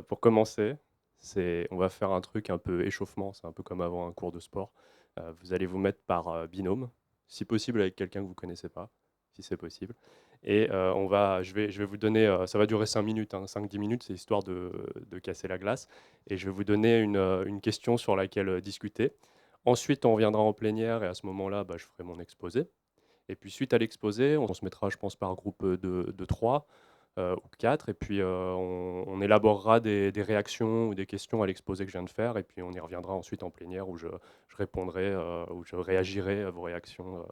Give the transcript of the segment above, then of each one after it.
Pour commencer, on va faire un truc un peu échauffement, c'est un peu comme avant un cours de sport. Vous allez vous mettre par, binôme, si possible avec quelqu'un que vous connaissez pas, si c'est possible et je vais vous donner, ça va durer 5 minutes, hein, 5-10 minutes, c'est histoire de casser la glace et je vais vous donner une question sur laquelle, discuter. Ensuite, on reviendra en plénière et à ce moment-là, bah, je ferai mon exposé et puis suite à l'exposé, on se mettra, je pense, par groupe, de 3 ou 4 et puis, on élaborera des réactions ou des questions à l'exposé que je viens de faire et puis on y reviendra ensuite en plénière où je répondrai, où je réagirai à vos réactions,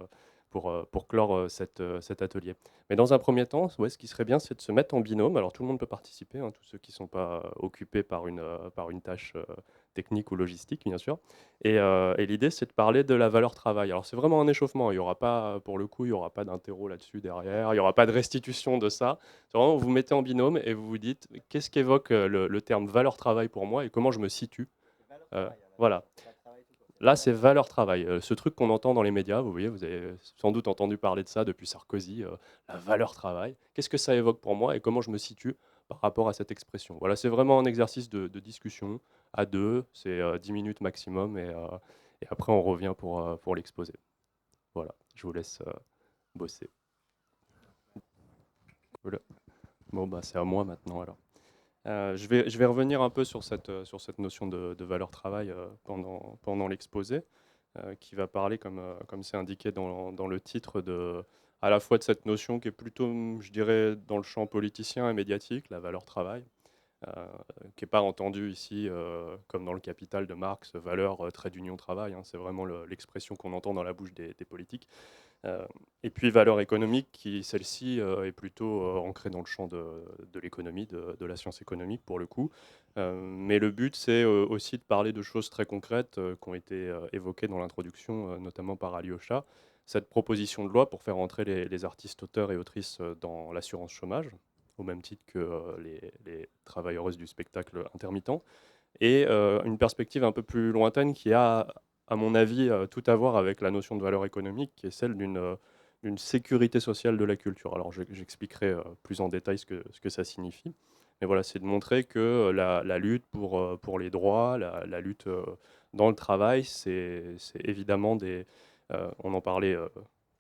pour clore, cet atelier. Mais dans un premier temps, ouais, ce qui serait bien, c'est de se mettre en binôme. Alors tout le monde peut participer, hein, tous ceux qui ne sont pas, occupés par une tâche, technique ou logistique, bien sûr et l'idée, c'est de parler de la valeur travail. Alors c'est vraiment un échauffement, il y aura pas, pour le coup, il y aura pas d'interro là-dessus derrière, il y aura pas de restitution de ça. C'est vraiment, vous vous mettez en binôme et vous vous dites: «Qu'est-ce qu'évoque, le terme valeur travail pour moi et comment je me situe?» heu, voilà. Là, c'est valeur travail, ce truc qu'on entend dans les médias, vous voyez, vous avez sans doute entendu parler de ça depuis Sarkozy, la valeur travail. Qu'est-ce que ça évoque pour moi et comment je me situe par rapport à cette expression? Voilà, c'est vraiment un exercice de discussion à 2, c'est, 10 minutes maximum et après on revient pour l'exposer. Voilà, je vous laisse, bosser. Cool. Bon, bah, c'est à moi maintenant alors. Je vais revenir un peu sur cette notion de valeur travail, pendant l'exposé, qui va parler comme c'est indiqué dans le titre à la fois de cette notion qui est plutôt, je dirais, dans le champ politicien et médiatique, la valeur travail, heu, qui est pas entendue ici, comme dans le Capital de Marx, valeur, trait d'union travail, hein. C'est vraiment l'expression qu'on entend dans la bouche des politiques. Heu et puis valeur économique qui celle-ci, est plutôt, ancrée dans le champ de l'économie, de la science économique pour le coup. Mais le but c'est, aussi de parler de choses très concrètes, qui ont été, évoquées dans l'introduction, notamment par Alyosha. Cette proposition de loi pour faire entrer les artistes auteurs et autrices, dans l'assurance chômage, au même titre que, les travailleuses du spectacle intermittent et une perspective un peu plus lointaine qui a, à mon avis, tout à voir avec la notion de valeur économique, qui est celle d'une sécurité sociale de la culture. Alors j'expliquerai, plus en détail ce que ça signifie. Mais voilà, c'est de montrer que, la lutte pour les droits, la lutte, dans le travail, c'est évidemment on en parlait,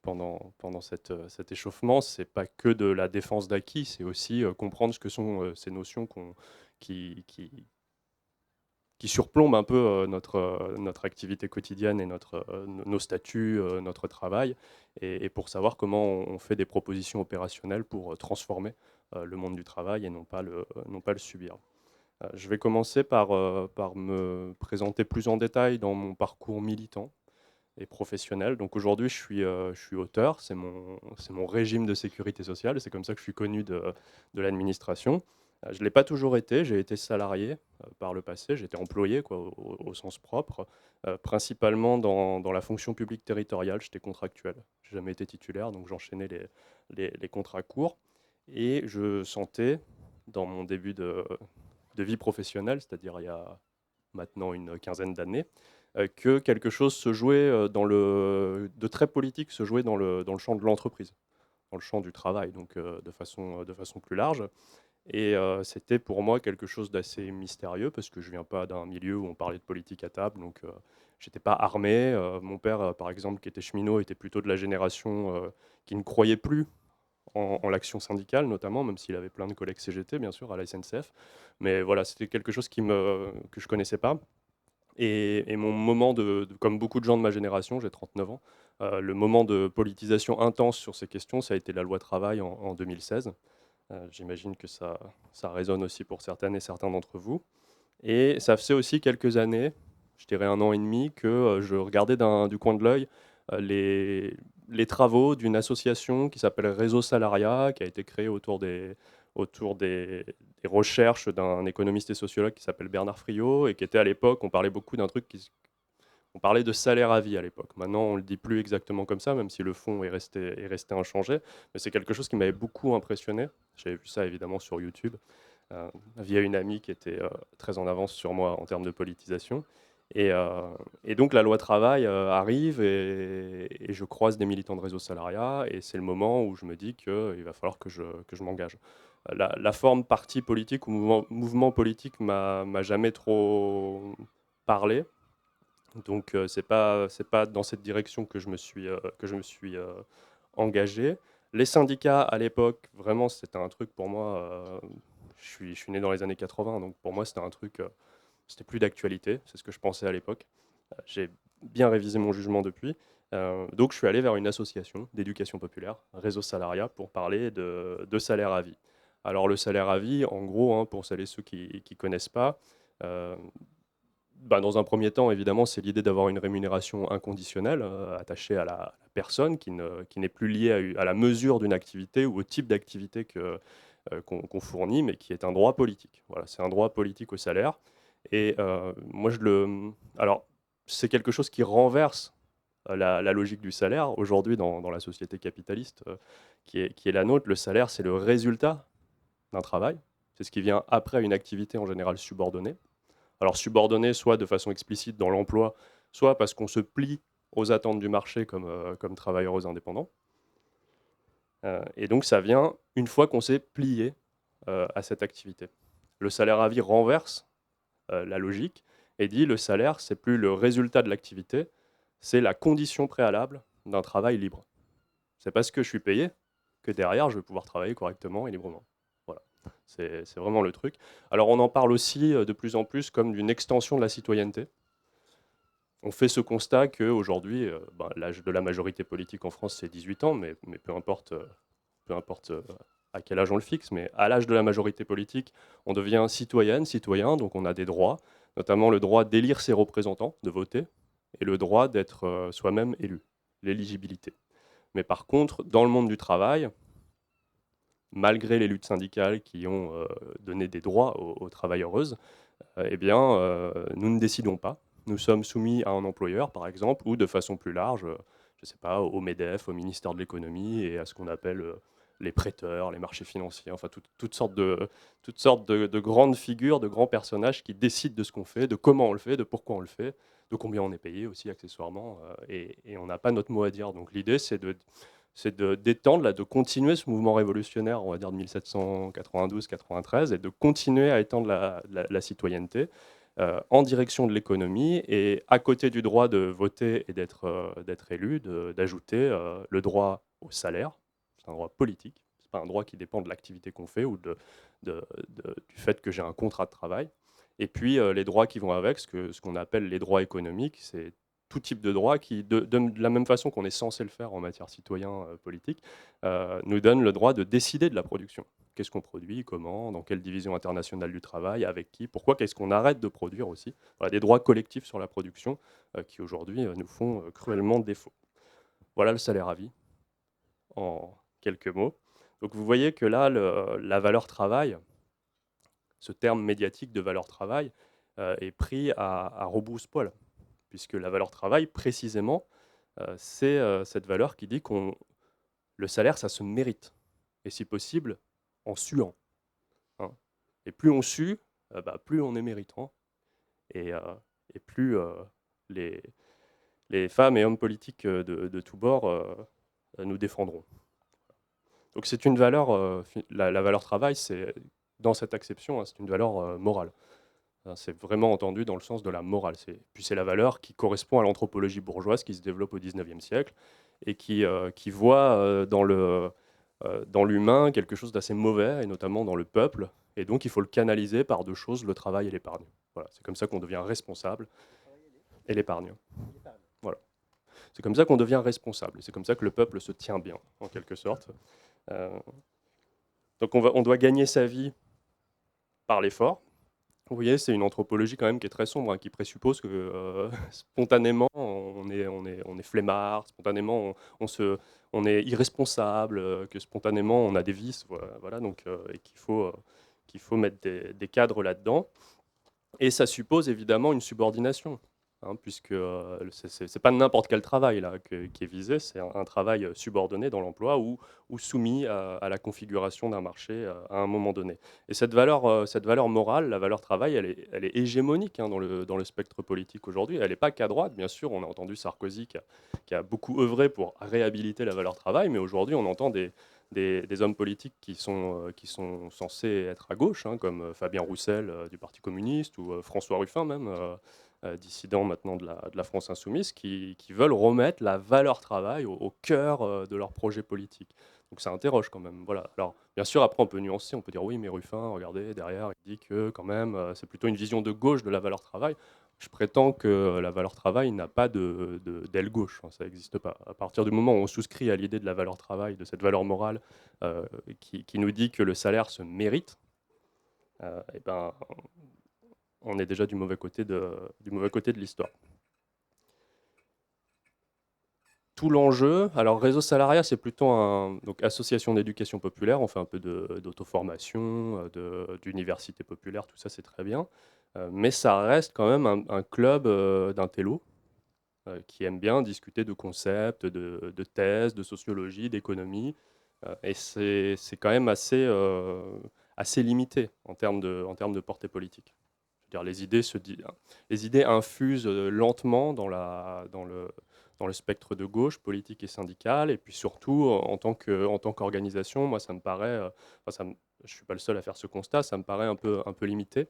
pendant cet échauffement, c'est pas que de la défense d'acquis, c'est aussi, comprendre ce que sont, ces notions qui surplombe un peu, notre activité quotidienne et nos statuts, notre travail et pour savoir comment on fait des propositions opérationnelles pour, transformer, le monde du travail et non pas le subir. Je vais commencer par me présenter plus en détail dans mon parcours militant et professionnel. Donc aujourd'hui, je suis auteur, c'est mon régime de sécurité sociale, c'est comme ça que je suis connu de l'administration. Je ne l'ai pas toujours été, j'ai été salarié, par le passé, j'étais employé quoi, au sens propre, principalement dans la fonction publique territoriale, j'étais contractuel. J'ai jamais été titulaire, donc j'enchaînais les contrats courts et je sentais dans mon début de vie professionnelle, c'est-à-dire il y a maintenant une quinzaine d'années, que quelque chose se jouait, de très politique se jouait dans le champ de l'entreprise, dans le champ du travail, donc de façon plus large et c'était pour moi quelque chose d'assez mystérieux parce que je viens pas d'un milieu où on parlait de politique à table, donc j'étais pas armé. Mon père, par exemple, qui était cheminot, était plutôt de la génération, qui ne croyait plus en l'action syndicale notamment, même s'il avait plein de collègues CGT bien sûr à la SNCF. Mais voilà, c'était quelque chose que je connaissais pas et mon moment comme beaucoup de gens de ma génération, j'ai 39 ans, le moment de politisation intense sur ces questions, ça a été la loi travail en 2016. J'imagine que ça résonne aussi pour certaines et certains d'entre vous et ça faisait aussi quelques années, je dirais 1 an et demi, que, je regardais du coin de l'œil, les travaux d'une association qui s'appelle Réseau Salariat, qui a été créée autour des recherches d'un économiste et sociologue qui s'appelle Bernard Friot et qui était à l'époque, on parlait beaucoup d'un truc on parlait de salaire à vie à l'époque. Maintenant, on le dit plus exactement comme ça, même si le fond est resté inchangé, mais c'est quelque chose qui m'avait beaucoup impressionné. J'avais vu ça évidemment sur YouTube, via une amie qui était, très en avance sur moi en termes de politisation et heu et donc la loi travail, arrive et je croise des militants de Réseau Salariat et c'est le moment où je me dis qu'il va falloir que je m'engage. La forme parti politique ou mouvement politique m'a jamais trop parlé. Donc c'est pas dans cette direction que je me suis engagé. Les syndicats à l'époque, vraiment c'était un truc pour moi, je suis né dans les années 80, donc pour moi c'était un truc, c'était plus d'actualité, c'est ce que je pensais à l'époque. J'ai bien révisé mon jugement depuis. Donc je suis allé vers une association d'éducation populaire, Réseau Salariat, pour parler de salaire à vie. Alors le salaire à vie, en gros, hein, pour celles et ceux qui ne connaissent pas, euh, bah, dans un premier temps, évidemment, c'est l'idée d'avoir une rémunération inconditionnelle, attachée à la personne, qui n'est plus liée à la mesure d'une activité ou au type d'activité qu'on fournit, mais qui est un droit politique. Voilà, c'est un droit politique au salaire. Et moi, alors, c'est quelque chose qui renverse la logique du salaire. Aujourd'hui, dans la société capitaliste qui est la nôtre, le salaire, c'est le résultat d'un travail. C'est ce qui vient après une activité en général subordonnée. Alors subordonnée, soit de façon explicite dans l'emploi, soit parce qu'on se plie aux attentes du marché comme travailleurs indépendants. Et donc ça vient une fois qu'on s'est plié à cette activité. Le salaire à vie renverse la logique et dit le salaire, c'est plus le résultat de l'activité, c'est la condition préalable d'un travail libre. C'est parce que je suis payé que derrière, je vais pouvoir travailler correctement et librement. Voilà, c'est vraiment le truc. Alors on en parle aussi de plus en plus comme d'une extension de la citoyenneté. On fait ce constat qu'aujourd'hui, l'âge de la majorité politique en France, c'est 18 ans, mais peu importe à quel âge on le fixe, mais à l'âge de la majorité politique, on devient citoyenne, citoyen, donc on a des droits, notamment le droit d'élire ses représentants, de voter, et le droit d'être soi-même élu, l'éligibilité. Mais par contre, dans le monde du travail, malgré les luttes syndicales qui ont donné des droits aux travailleuses, eh bien, nous ne décidons pas. Nous sommes soumis à un employeur, par exemple, ou de façon plus large, je ne sais pas, au MEDEF, au ministère de l'économie et à ce qu'on appelle les prêteurs, les marchés financiers, enfin toutes sortes de grandes figures, de grands personnages qui décident de ce qu'on fait, de comment on le fait, de pourquoi on le fait, de combien on est payé aussi accessoirement, et on n'a pas notre mot à dire. Donc l'idée, d'étendre, là, de continuer ce mouvement révolutionnaire, on va dire de 1792-93, et de continuer à étendre la citoyenneté en direction de l'économie, et à côté du droit de voter et d'être élu, d'ajouter le droit au salaire. C'est un droit politique, c'est pas un droit qui dépend de l'activité qu'on fait ou du fait que j'ai un contrat de travail. Et puis les droits qui vont avec, ce qu'on appelle les droits économiques, c'est tout type de droit qui, de la même façon qu'on est censé le faire en matière citoyen politique, nous donne le droit de décider de la production. Qu'est-ce qu'on produit, comment, dans quelle division internationale du travail, avec qui, pourquoi, qu'est-ce qu'on arrête de produire aussi. Voilà, des droits collectifs sur la production qui aujourd'hui nous font cruellement défaut. Voilà le salaire à vie, en quelques mots. Donc vous voyez que là, la valeur travail, ce terme médiatique de valeur travail, est pris à rebrousse-poil, puisque la valeur travail, précisément, c'est cette valeur qui dit qu'on le salaire, ça se mérite, et si possible, en suant, hein. Et plus on sue, plus on est méritant, et, euh, et plus les, les femmes et hommes politiques de tous bords nous défendront. Donc c'est une valeur, la valeur travail, c'est, dans cette acception, hein, c'est une valeur morale. C'est vraiment entendu dans le sens de la morale. Puis c'est la valeur qui correspond à l'anthropologie bourgeoise qui se développe au XIXe siècle et qui voit dans l'humain quelque chose d'assez mauvais, et notamment dans le peuple. Et donc il faut le canaliser par deux choses, le travail et l'épargne. Voilà, c'est comme ça qu'on devient responsable, et l'épargne. Voilà. C'est comme ça qu'on devient responsable. Et c'est comme ça que le peuple se tient bien, en quelque sorte. Euh, donc on doit gagner sa vie par l'effort. Vous voyez, c'est une anthropologie quand même qui est très sombre, hein, qui présuppose que spontanément on est flemmard, spontanément on est irresponsable, que spontanément on a des vices, voilà, donc, et qu'il faut mettre des cadres là-dedans. Et ça suppose évidemment une subordination, hein, puisque c'est pas n'importe quel travail là, qui est visé, c'est un travail subordonné dans l'emploi ou soumis à la configuration d'un marché à un moment donné. Et cette valeur morale, la valeur travail, elle est hégémonique, hein, dans le spectre politique aujourd'hui. Elle n'est pas qu'à droite, bien sûr. On a entendu Sarkozy qui a beaucoup œuvré pour réhabiliter la valeur travail, mais aujourd'hui on entend des hommes politiques qui sont censés être à gauche, hein, comme Fabien Roussel du Parti communiste ou François Ruffin même, dissident maintenant de la France insoumise, qui veulent remettre la valeur travail au cœur de leur projet politique. Donc ça interroge quand même. Voilà. Alors bien sûr, après on peut nuancer, on peut dire oui, mais Ruffin, regardez, derrière, il dit que quand même, c'est plutôt une vision de gauche de la valeur travail. Je prétends que la valeur travail n'a pas d'aile gauche, hein, ça n'existe pas. À partir du moment où on souscrit à l'idée de la valeur travail, de cette valeur morale qui nous dit que le salaire se mérite, eh ben, on est déjà du mauvais côté de l'histoire. Tout l'enjeu, alors Réseau Salariat, c'est plutôt donc association d'éducation populaire, on fait un peu d'auto-formation, d'université populaire, tout ça c'est très bien, mais ça reste quand même un club d'intello qui aime bien discuter de concepts, de thèses, de sociologie, d'économie, et c'est quand même assez limité en termes de portée politique. Je veux dire, les idées infusent lentement dans le spectre de gauche, politique et syndical, et puis surtout, en tant qu'organisation, moi, ça me paraît, enfin, je ne suis pas le seul à faire ce constat, ça me paraît un peu limité,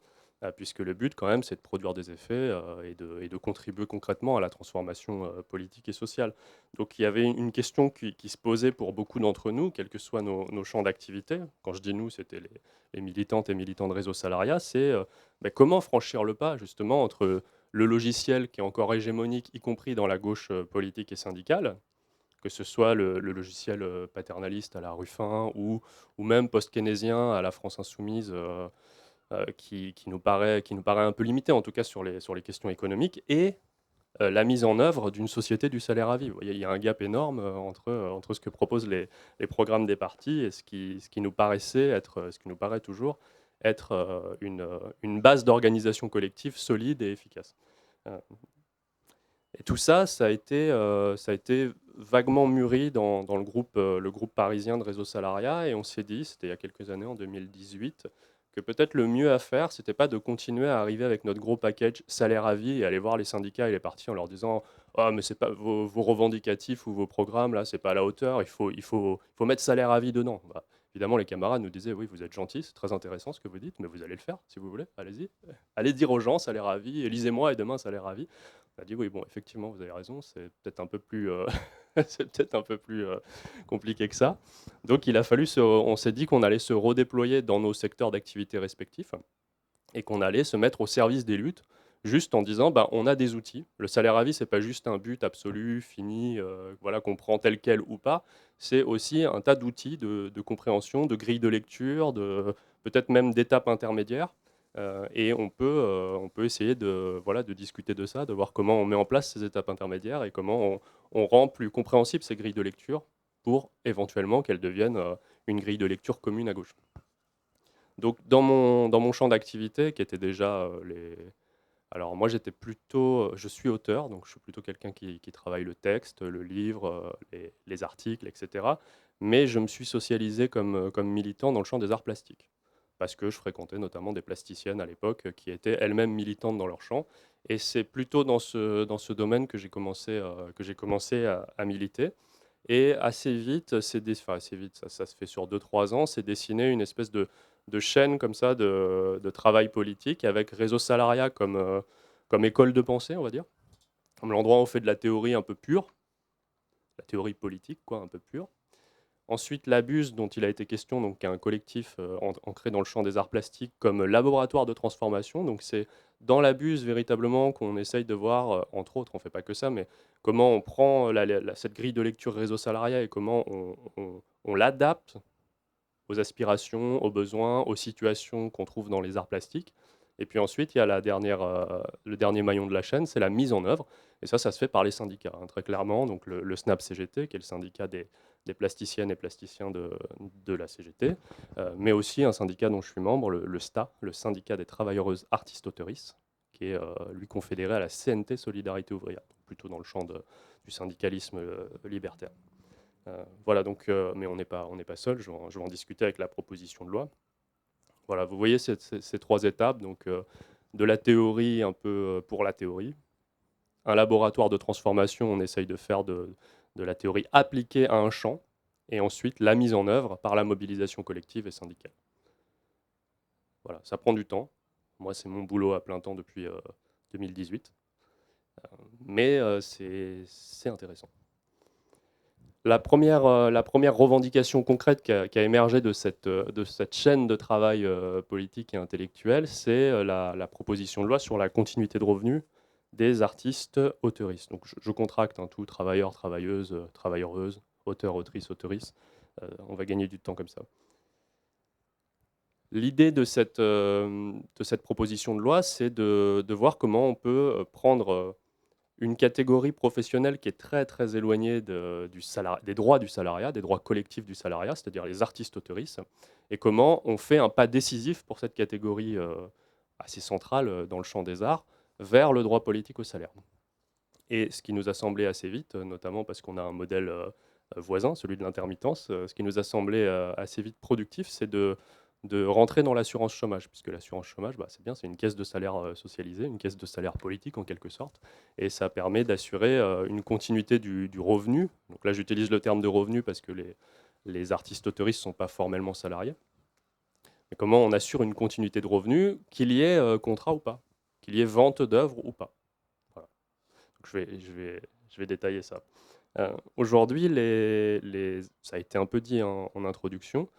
puisque le but, quand même, c'est de produire des effets et de contribuer concrètement à la transformation politique et sociale. Donc il y avait une question qui se posait pour beaucoup d'entre nous, quels que soient nos champs d'activité. Quand je dis nous, c'était les militantes et militants de Réseau Salariat, c'est comment franchir le pas justement entre le logiciel qui est encore hégémonique, y compris dans la gauche politique et syndicale, que ce soit le logiciel paternaliste à la Ruffin ou même post-keynésien à la France insoumise, qui nous paraît un peu limité, en tout cas sur les questions économiques, et la mise en œuvre d'une société du salaire à vivre. Vous voyez, il y a un gap énorme entre ce que proposent les programmes des partis et ce qui nous paraissait être, ce qui nous paraît toujours être une base d'organisation collective solide et efficace. Euh, et tout ça, ça a été vaguement mûri dans le groupe parisien de Réseau Salariat, et on s'est dit, c'était il y a quelques années, en 2018, que peut-être le mieux à faire, c'était pas de continuer à arriver avec notre gros package salaire à vie et aller voir les syndicats et les partis en leur disant «Ah, mais c'est pas vos revendicatifs ou vos programmes, là, c'est pas à la hauteur, il faut mettre salaire à vie dedans». Bah, évidemment, les camarades nous disaient «Oui, vous êtes gentils, c'est très intéressant ce que vous dites, mais vous allez le faire si vous voulez, allez-y. Allez dire aux gens salaire à vie, élisez-moi et demain salaire à vie». On a dit oui, bon, effectivement, vous avez raison, c'est peut-être un peu plus, c'est peut-être un peu plus compliqué que ça. Donc, on s'est dit qu'on allait se redéployer dans nos secteurs d'activité respectifs et qu'on allait se mettre au service des luttes, juste en disant, bah, on a des outils. Le salaire à vie, c'est pas juste un but absolu, fini, voilà, qu'on prend tel quel ou pas. C'est aussi un tas d'outils de compréhension, de grilles de lecture, peut-être même d'étapes intermédiaires. Et on peut essayer voilà, de discuter de ça, de voir comment on met en place ces étapes intermédiaires et comment on rend plus compréhensible ces grilles de lecture pour éventuellement qu'elles deviennent une grille de lecture commune à gauche. Donc dans mon champ d'activité, qui était déjà Alors moi je suis auteur, donc je suis plutôt quelqu'un qui travaille le texte, le livre, les articles, etc. Mais je me suis socialisé comme militant dans le champ des arts plastiques, parce que je fréquentais notamment des plasticiennes à l'époque qui étaient elles-mêmes militantes dans leur champ. Et c'est plutôt dans ce domaine que j'ai commencé à militer. Et assez vite, enfin assez vite, ça se fait sur 2 3 ans, c'est dessiné une espèce de chaîne comme ça de travail politique avec Réseau Salariat comme école de pensée, on va dire, comme l'endroit où on fait de la théorie un peu pure, la théorie politique, quoi, un peu pure. Ensuite, l'Abuse, dont il a été question, donc, qui est un collectif ancré dans le champ des arts plastiques comme laboratoire de transformation. Donc, c'est dans l'Abuse véritablement qu'on essaye de voir, entre autres, on ne fait pas que ça, mais comment on prend cette grille de lecture Réseau Salariat et comment on l'adapte aux aspirations, aux besoins, aux situations qu'on trouve dans les arts plastiques. Et puis ensuite, il y a le dernier maillon de la chaîne, c'est la mise en œuvre. Et ça se fait par les syndicats, hein, très clairement. Donc le SNAP CGT, qui est le syndicat des plasticiennes et plasticiens de la CGT, mais aussi un syndicat dont je suis membre, le STA, le syndicat des travailleuses artistes-autrices, qui est lui confédéré à la CNT Solidarité Ouvrière, donc plutôt dans le champ du syndicalisme libertaire. Voilà, donc, mais on n'est pas seul, je vais en discuter avec la proposition de loi. Voilà, vous voyez ces 3 étapes, donc de la théorie un peu pour la théorie, un laboratoire de transformation, on essaye de faire de la théorie appliquée à un champ, et ensuite la mise en œuvre par la mobilisation collective et syndicale. Voilà, ça prend du temps. Moi, c'est mon boulot à plein temps depuis 2018, mais c'est intéressant. La première revendication concrète qui a émergé de cette chaîne de travail politique et intellectuel, c'est la proposition de loi sur la continuité de revenus des artistes auteuristes. Donc je contracte tout, travailleurs, travailleuses, travailleuses, auteurs, autrices, auteuristes. On va gagner du temps comme ça. L'idée de cette proposition de loi, c'est de voir comment on peut prendre une catégorie professionnelle qui est très très éloignée des droits du salariat, des droits collectifs du salariat, c'est-à-dire les artistes auteuristes, et comment on fait un pas décisif pour cette catégorie assez centrale dans le champ des arts, vers le droit politique au salaire. Et ce qui nous a semblé assez vite, notamment parce qu'on a un modèle voisin, celui de l'intermittence, ce qui nous a semblé assez vite productif, c'est de rentrer dans l'assurance chômage, puisque l'assurance chômage, c'est bien, c'est une caisse de salaire socialisée, une caisse de salaire politique en quelque sorte, et ça permet d'assurer une continuité du revenu. Donc là, j'utilise le terme de revenu parce que les artistes auteuristes ne sont pas formellement salariés. Mais comment on assure une continuité de revenu, qu'il y ait contrat ou pas, qu'il y ait vente d'œuvres ou pas. Voilà. Donc je vais détailler ça. Aujourd'hui, ça a été un peu dit en introduction,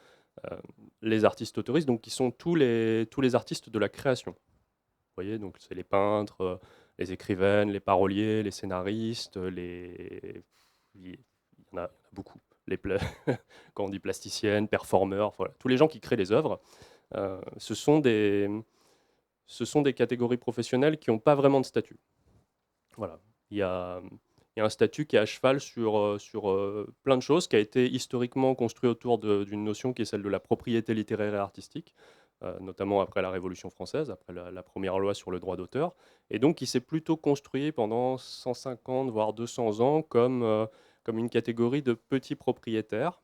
les artistes autoristes, donc qui sont tous les artistes de la création. Vous voyez, donc c'est les peintres, les écrivaines, les paroliers, les scénaristes, il y en a beaucoup. Quand on dit plasticiennes, performeurs, voilà, tous les gens qui créent les œuvres, ce sont des catégories professionnelles qui n'ont pas vraiment de statut. Voilà. Il y a un statut qui est à cheval sur plein de choses, qui a été historiquement construit autour d'une notion qui est celle de la propriété littéraire et artistique, notamment après la Révolution française, après la première loi sur le droit d'auteur, et donc qui s'est plutôt construit pendant 150 voire 200 ans comme une catégorie de petits propriétaires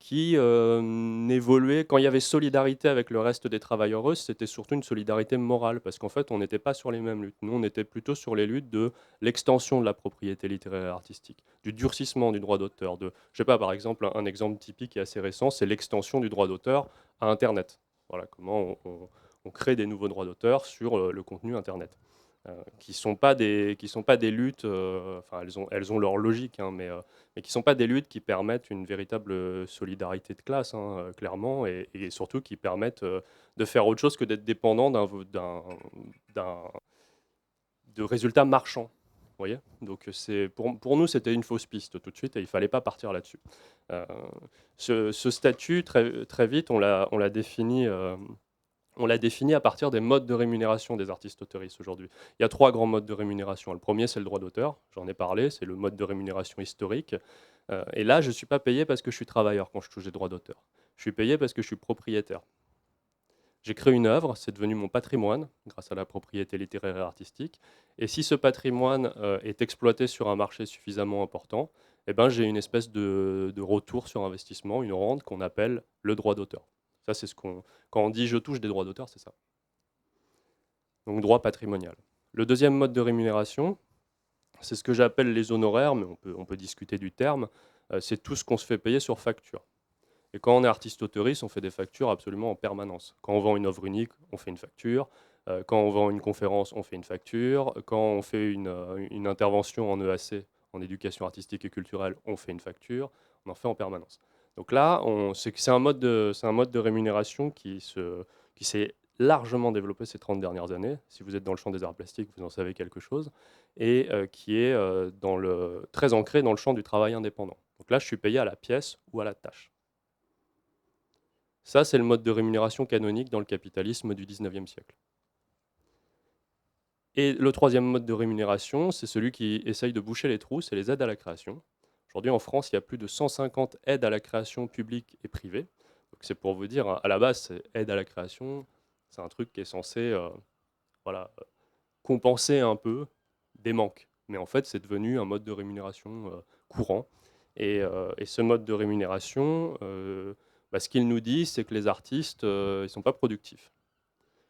qui n'évoluait, quand il y avait solidarité avec le reste des travailleuses, c'était surtout une solidarité morale, parce qu'en fait, on n'était pas sur les mêmes luttes. Nous, on était plutôt sur les luttes de l'extension de la propriété littéraire et artistique, du durcissement du droit d'auteur. Je sais pas, par exemple, un exemple typique et assez récent, c'est l'extension du droit d'auteur à Internet. Voilà, comment on crée des nouveaux droits d'auteur sur le contenu Internet. Qui sont pas des luttes, enfin elles ont leur logique, hein, mais qui sont pas des luttes qui permettent une véritable solidarité de classe, hein, clairement, et surtout qui permettent de faire autre chose que d'être dépendant de résultats marchands. Vous voyez, donc pour nous c'était une fausse piste tout de suite et il fallait pas partir là-dessus. Ce statut très très vite on l'a défini. On l'a défini à partir des modes de rémunération des artistes auteuristes aujourd'hui. Il y a 3 grands modes de rémunération. Le premier, c'est le droit d'auteur, j'en ai parlé, c'est le mode de rémunération historique. Et là, je ne suis pas payé parce que je suis travailleur quand je touche des droits d'auteur. Je suis payé parce que je suis propriétaire. J'ai créé une œuvre, c'est devenu mon patrimoine grâce à la propriété littéraire et artistique. Et si ce patrimoine est exploité sur un marché suffisamment important, eh ben, j'ai une espèce de retour sur investissement, une rente qu'on appelle le droit d'auteur. Ça, c'est quand on dit je touche des droits d'auteur, c'est ça. Donc droit patrimonial. Le deuxième mode de rémunération, c'est ce que j'appelle les honoraires, mais on peut discuter du terme, c'est tout ce qu'on se fait payer sur facture. Et quand on est artiste auteuriste, on fait des factures absolument en permanence. Quand on vend une œuvre unique, on fait une facture. Quand on vend une conférence, on fait une facture. Quand on fait une intervention en EAC, en éducation artistique et culturelle, on fait une facture. On en fait en permanence. Donc là, c'est un mode de rémunération qui s'est largement développé ces 30 dernières années. Si vous êtes dans le champ des arts plastiques, vous en savez quelque chose. Et qui est très ancré dans le champ du travail indépendant. Donc là, je suis payé à la pièce ou à la tâche. Ça, c'est le mode de rémunération canonique dans le capitalisme du 19e siècle. Et le troisième mode de rémunération, c'est celui qui essaye de boucher les trous, c'est les aides à la création. Aujourd'hui, en France, il y a plus de 150 aides à la création publiques et privées. Donc, c'est pour vous dire, à la base, c'est aide à la création, c'est un truc qui est censé compenser un peu des manques. Mais en fait, c'est devenu un mode de rémunération courant. Et ce mode de rémunération, ce qu'il nous dit, c'est que les artistes, ils ne sont pas productifs.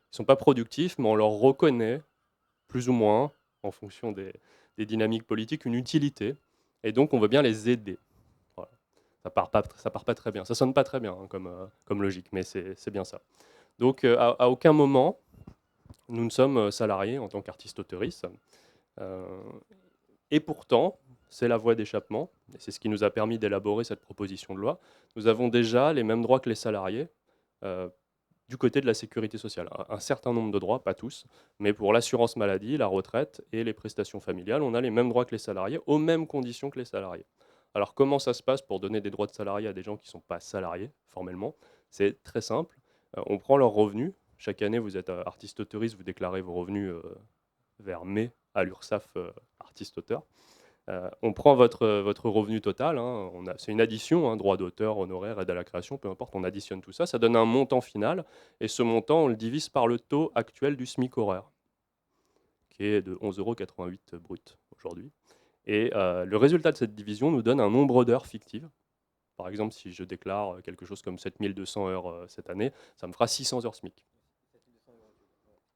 Ils ne sont pas productifs, mais on leur reconnaît, plus ou moins, en fonction des dynamiques politiques, une utilité. Et donc, on veut bien les aider. Voilà. ça part pas très bien. Ça sonne pas très bien hein, comme logique, mais c'est bien ça. Donc à aucun moment, nous ne sommes salariés en tant qu'artistes-auteuristes. Euh, et pourtant, c'est la voie d'échappement, et c'est ce qui nous a permis d'élaborer cette proposition de loi. Nous avons déjà les mêmes droits que les salariés euh, du côté de la sécurité sociale. Un certain nombre de droits, pas tous, mais pour l'assurance maladie, la retraite et les prestations familiales, on a les mêmes droits que les salariés, aux mêmes conditions que les salariés. Alors comment ça se passe pour donner des droits de salariés à des gens qui ne sont pas salariés formellement? C'est très simple. On prend leurs revenus. Chaque année, vous êtes artiste auteuriste, vous déclarez vos revenus vers mai à l'URSSAF artiste-auteur. On prend votre revenu total, hein, c'est une addition, hein, droit d'auteur, honoraires, aide à la création, peu importe, on additionne tout ça, ça donne un montant final, et ce montant, on le divise par le taux actuel du SMIC horaire, qui est de 11,88 € brut aujourd'hui. Et le résultat de cette division nous donne un nombre d'heures fictives. Par exemple, si je déclare quelque chose comme 7200 heures cette année, ça me fera 600 heures SMIC.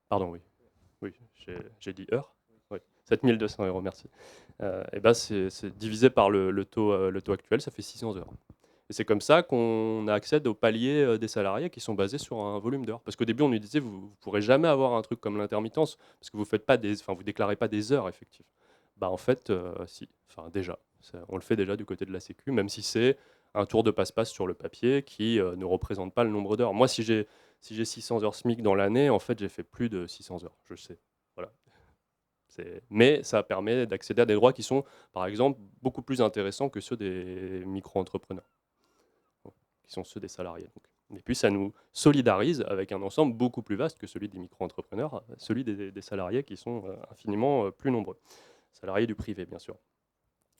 Pardon, oui. Oui, j'ai dit heures. Oui. 7200 €, merci. Et ben c'est divisé par le taux actuel, ça fait 600 heures. Et c'est comme ça qu'on accède au palier des salariés qui sont basés sur un volume d'heures. Parce qu'au début, on nous disait, vous ne pourrez jamais avoir un truc comme l'intermittence, parce que vous ne déclarez pas des heures effectives. Bah, en fait, si, enfin déjà, on le fait déjà du côté de la Sécu, même si c'est un tour de passe-passe sur le papier qui ne représente pas le nombre d'heures. Moi, si j'ai 600 heures SMIC dans l'année, en fait, j'ai fait plus de 600 heures, je sais. Voilà. Mais ça permet d'accéder à des droits qui sont, par exemple, beaucoup plus intéressants que ceux des micro-entrepreneurs, qui sont ceux des salariés. Donc. Et puis, ça nous solidarise avec un ensemble beaucoup plus vaste que celui des micro-entrepreneurs, celui des salariés qui sont infiniment plus nombreux. Salariés du privé, bien sûr.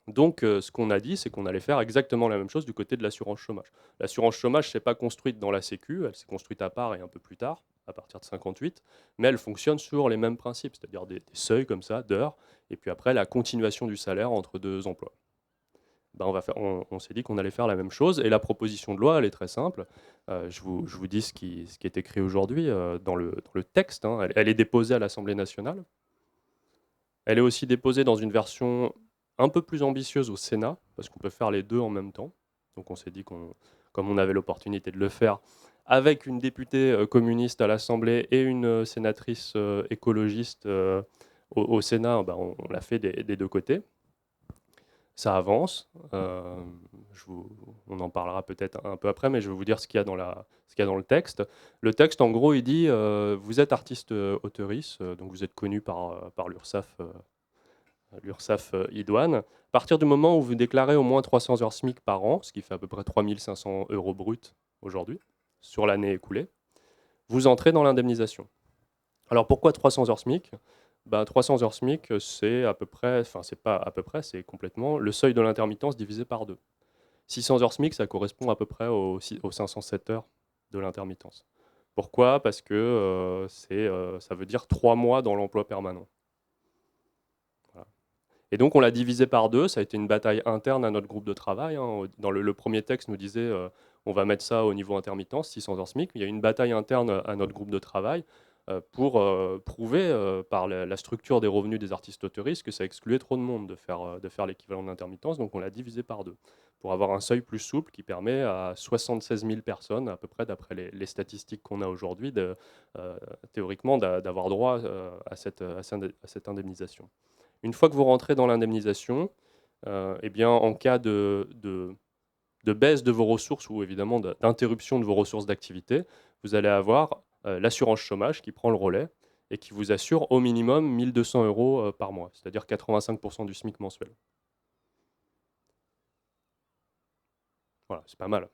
Donc, ce qu'on a dit, c'est qu'on allait faire exactement la même chose du côté de l'assurance chômage. L'assurance chômage, c'est pas construite dans la Sécu, elle s'est construite à part et un peu plus tard, à partir de 58, mais elle fonctionne sur les mêmes principes, c'est-à-dire des seuils comme ça, d'heures, et puis après la continuation du salaire entre deux emplois. Ben, on s'est dit qu'on allait faire la même chose, et la proposition de loi, elle est très simple. Je vous dis ce qui est écrit aujourd'hui dans le texte. Hein. Elle est déposée à l'Assemblée nationale. Elle est aussi déposée dans une version un peu plus ambitieuse au Sénat, parce qu'on peut faire les deux en même temps. Donc on s'est dit comme on avait l'opportunité de le faire, avec une députée communiste à l'Assemblée et une sénatrice écologiste au Sénat, ben, on l'a fait des deux côtés. Ça avance. On en parlera peut-être un peu après, mais je vais vous dire ce qu'il y a dans le texte. Le texte, en gros, il dit vous êtes artiste auteuriste, donc vous êtes connu par l'URSSAF idoine. À partir du moment où vous déclarez au moins 300 heures SMIC par an, ce qui fait à peu près 3 500 € bruts aujourd'hui, sur l'année écoulée, vous entrez dans l'indemnisation. Alors pourquoi 300 heures SMIC? 300 heures SMIC, c'est à peu près, enfin c'est pas à peu près, c'est complètement le seuil de l'intermittence divisé par 2. 600 heures SMIC, ça correspond à peu près aux 507 heures de l'intermittence. Pourquoi? Parce que ça veut dire 3 mois dans l'emploi permanent. Voilà. Et donc on l'a divisé par 2, ça a été une bataille interne à notre groupe de travail. Hein. Dans le premier texte nous disait on va mettre ça au niveau intermittence, 600 heures SMIC. Il y a une bataille interne à notre groupe de travail pour prouver par la structure des revenus des artistes auteuristes que ça excluait trop de monde de faire l'équivalent d'intermittence. Donc on l'a divisé par 2 pour avoir un seuil plus souple qui permet à 76 000 personnes, à peu près d'après les statistiques qu'on a aujourd'hui, théoriquement d'avoir droit à cette indemnisation. Une fois que vous rentrez dans l'indemnisation, eh bien, en cas de baisse de vos ressources ou évidemment d'interruption de vos ressources d'activité, vous allez avoir l'assurance chômage qui prend le relais et qui vous assure au minimum 1 200 € par mois, c'est-à-dire 85% du SMIC mensuel. Voilà, c'est pas mal.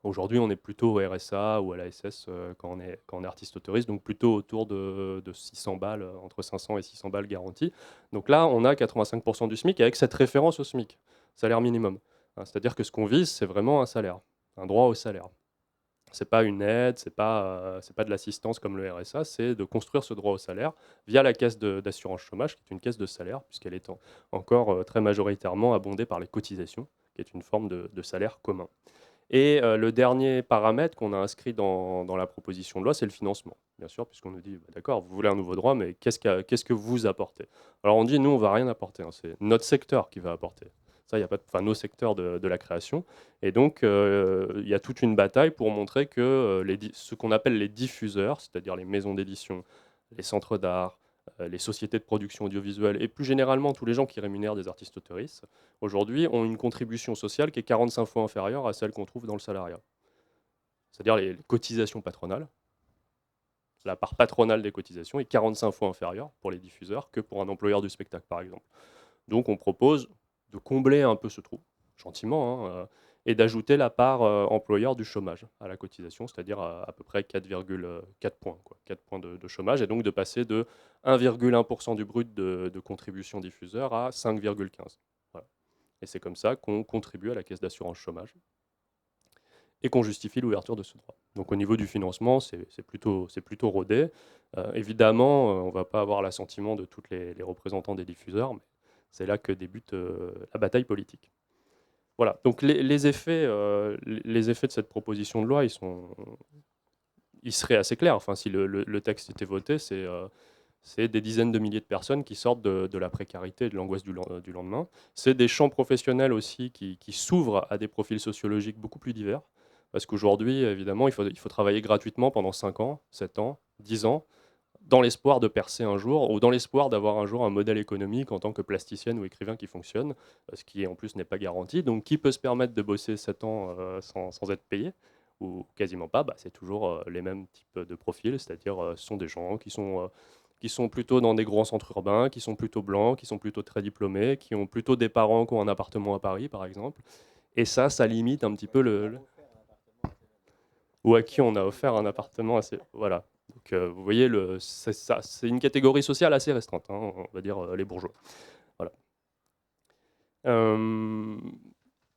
Aujourd'hui, on est plutôt au RSA ou à l'ASS quand on est artiste autoriste, donc plutôt autour de 600 balles, entre 500 et 600 balles garanties. Donc là, on a 85% du SMIC avec cette référence au SMIC, salaire minimum. Hein, c'est-à-dire que ce qu'on vise, c'est vraiment un salaire, un droit au salaire. C'est pas une aide, c'est pas de l'assistance comme le RSA, c'est de construire ce droit au salaire via la caisse d'assurance chômage, qui est une caisse de salaire, puisqu'elle est encore très majoritairement abondée par les cotisations, qui est une forme de salaire commun. Et le dernier paramètre qu'on a inscrit dans la proposition de loi, c'est le financement, bien sûr, puisqu'on nous dit, d'accord, vous voulez un nouveau droit, mais qu'est-ce que vous apportez? Alors on dit, nous, on ne va rien apporter, hein, c'est notre secteur qui va apporter. Ça, il y a pas de, enfin, nos secteurs de la création. Et donc, il y a toute une bataille pour montrer que ce qu'on appelle les diffuseurs, c'est-à-dire les maisons d'édition, les centres d'art, les sociétés de production audiovisuelle et plus généralement tous les gens qui rémunèrent des artistes autoristes, aujourd'hui ont une contribution sociale qui est 45 fois inférieure à celle qu'on trouve dans le salariat. C'est-à-dire les cotisations patronales. La part patronale des cotisations est 45 fois inférieure pour les diffuseurs que pour un employeur du spectacle, par exemple. Donc on propose de combler un peu ce trou, gentiment, hein, et d'ajouter la part employeur du chômage à la cotisation, c'est-à-dire à peu près 4,4 points, quoi, 4 points de chômage, et donc de passer de 1,1% du brut de contribution diffuseur à 5,15. Voilà. Et c'est comme ça qu'on contribue à la caisse d'assurance chômage et qu'on justifie l'ouverture de ce droit. Donc au niveau du financement, c'est plutôt rodé. Évidemment, on ne va pas avoir l'assentiment de tous les représentants des diffuseurs, mais c'est là que débute la bataille politique. Voilà, donc les effets de cette proposition de loi, ils seraient assez clairs. Enfin, si le texte était voté, c'est des dizaines de milliers de personnes qui sortent de la précarité et de l'angoisse du lendemain. C'est des champs professionnels aussi qui s'ouvrent à des profils sociologiques beaucoup plus divers. Parce qu'aujourd'hui, évidemment, il faut travailler gratuitement pendant 5 ans, 7 ans, 10 ans, dans l'espoir de percer un jour, ou dans l'espoir d'avoir un jour un modèle économique en tant que plasticienne ou écrivain qui fonctionne, ce qui en plus n'est pas garanti. Donc qui peut se permettre de bosser 7 ans sans être payé ou quasiment pas, bah, c'est toujours les mêmes types de profils, c'est-à-dire ce sont des gens qui sont plutôt dans des grands centres urbains, qui sont plutôt blancs, qui sont plutôt très diplômés, qui ont plutôt des parents qui ont un appartement à Paris, par exemple. Et ça limite un petit peu ou à qui on a offert un appartement assez... Voilà. Donc vous voyez, c'est une catégorie sociale assez restreinte, hein, on va dire les bourgeois. Voilà.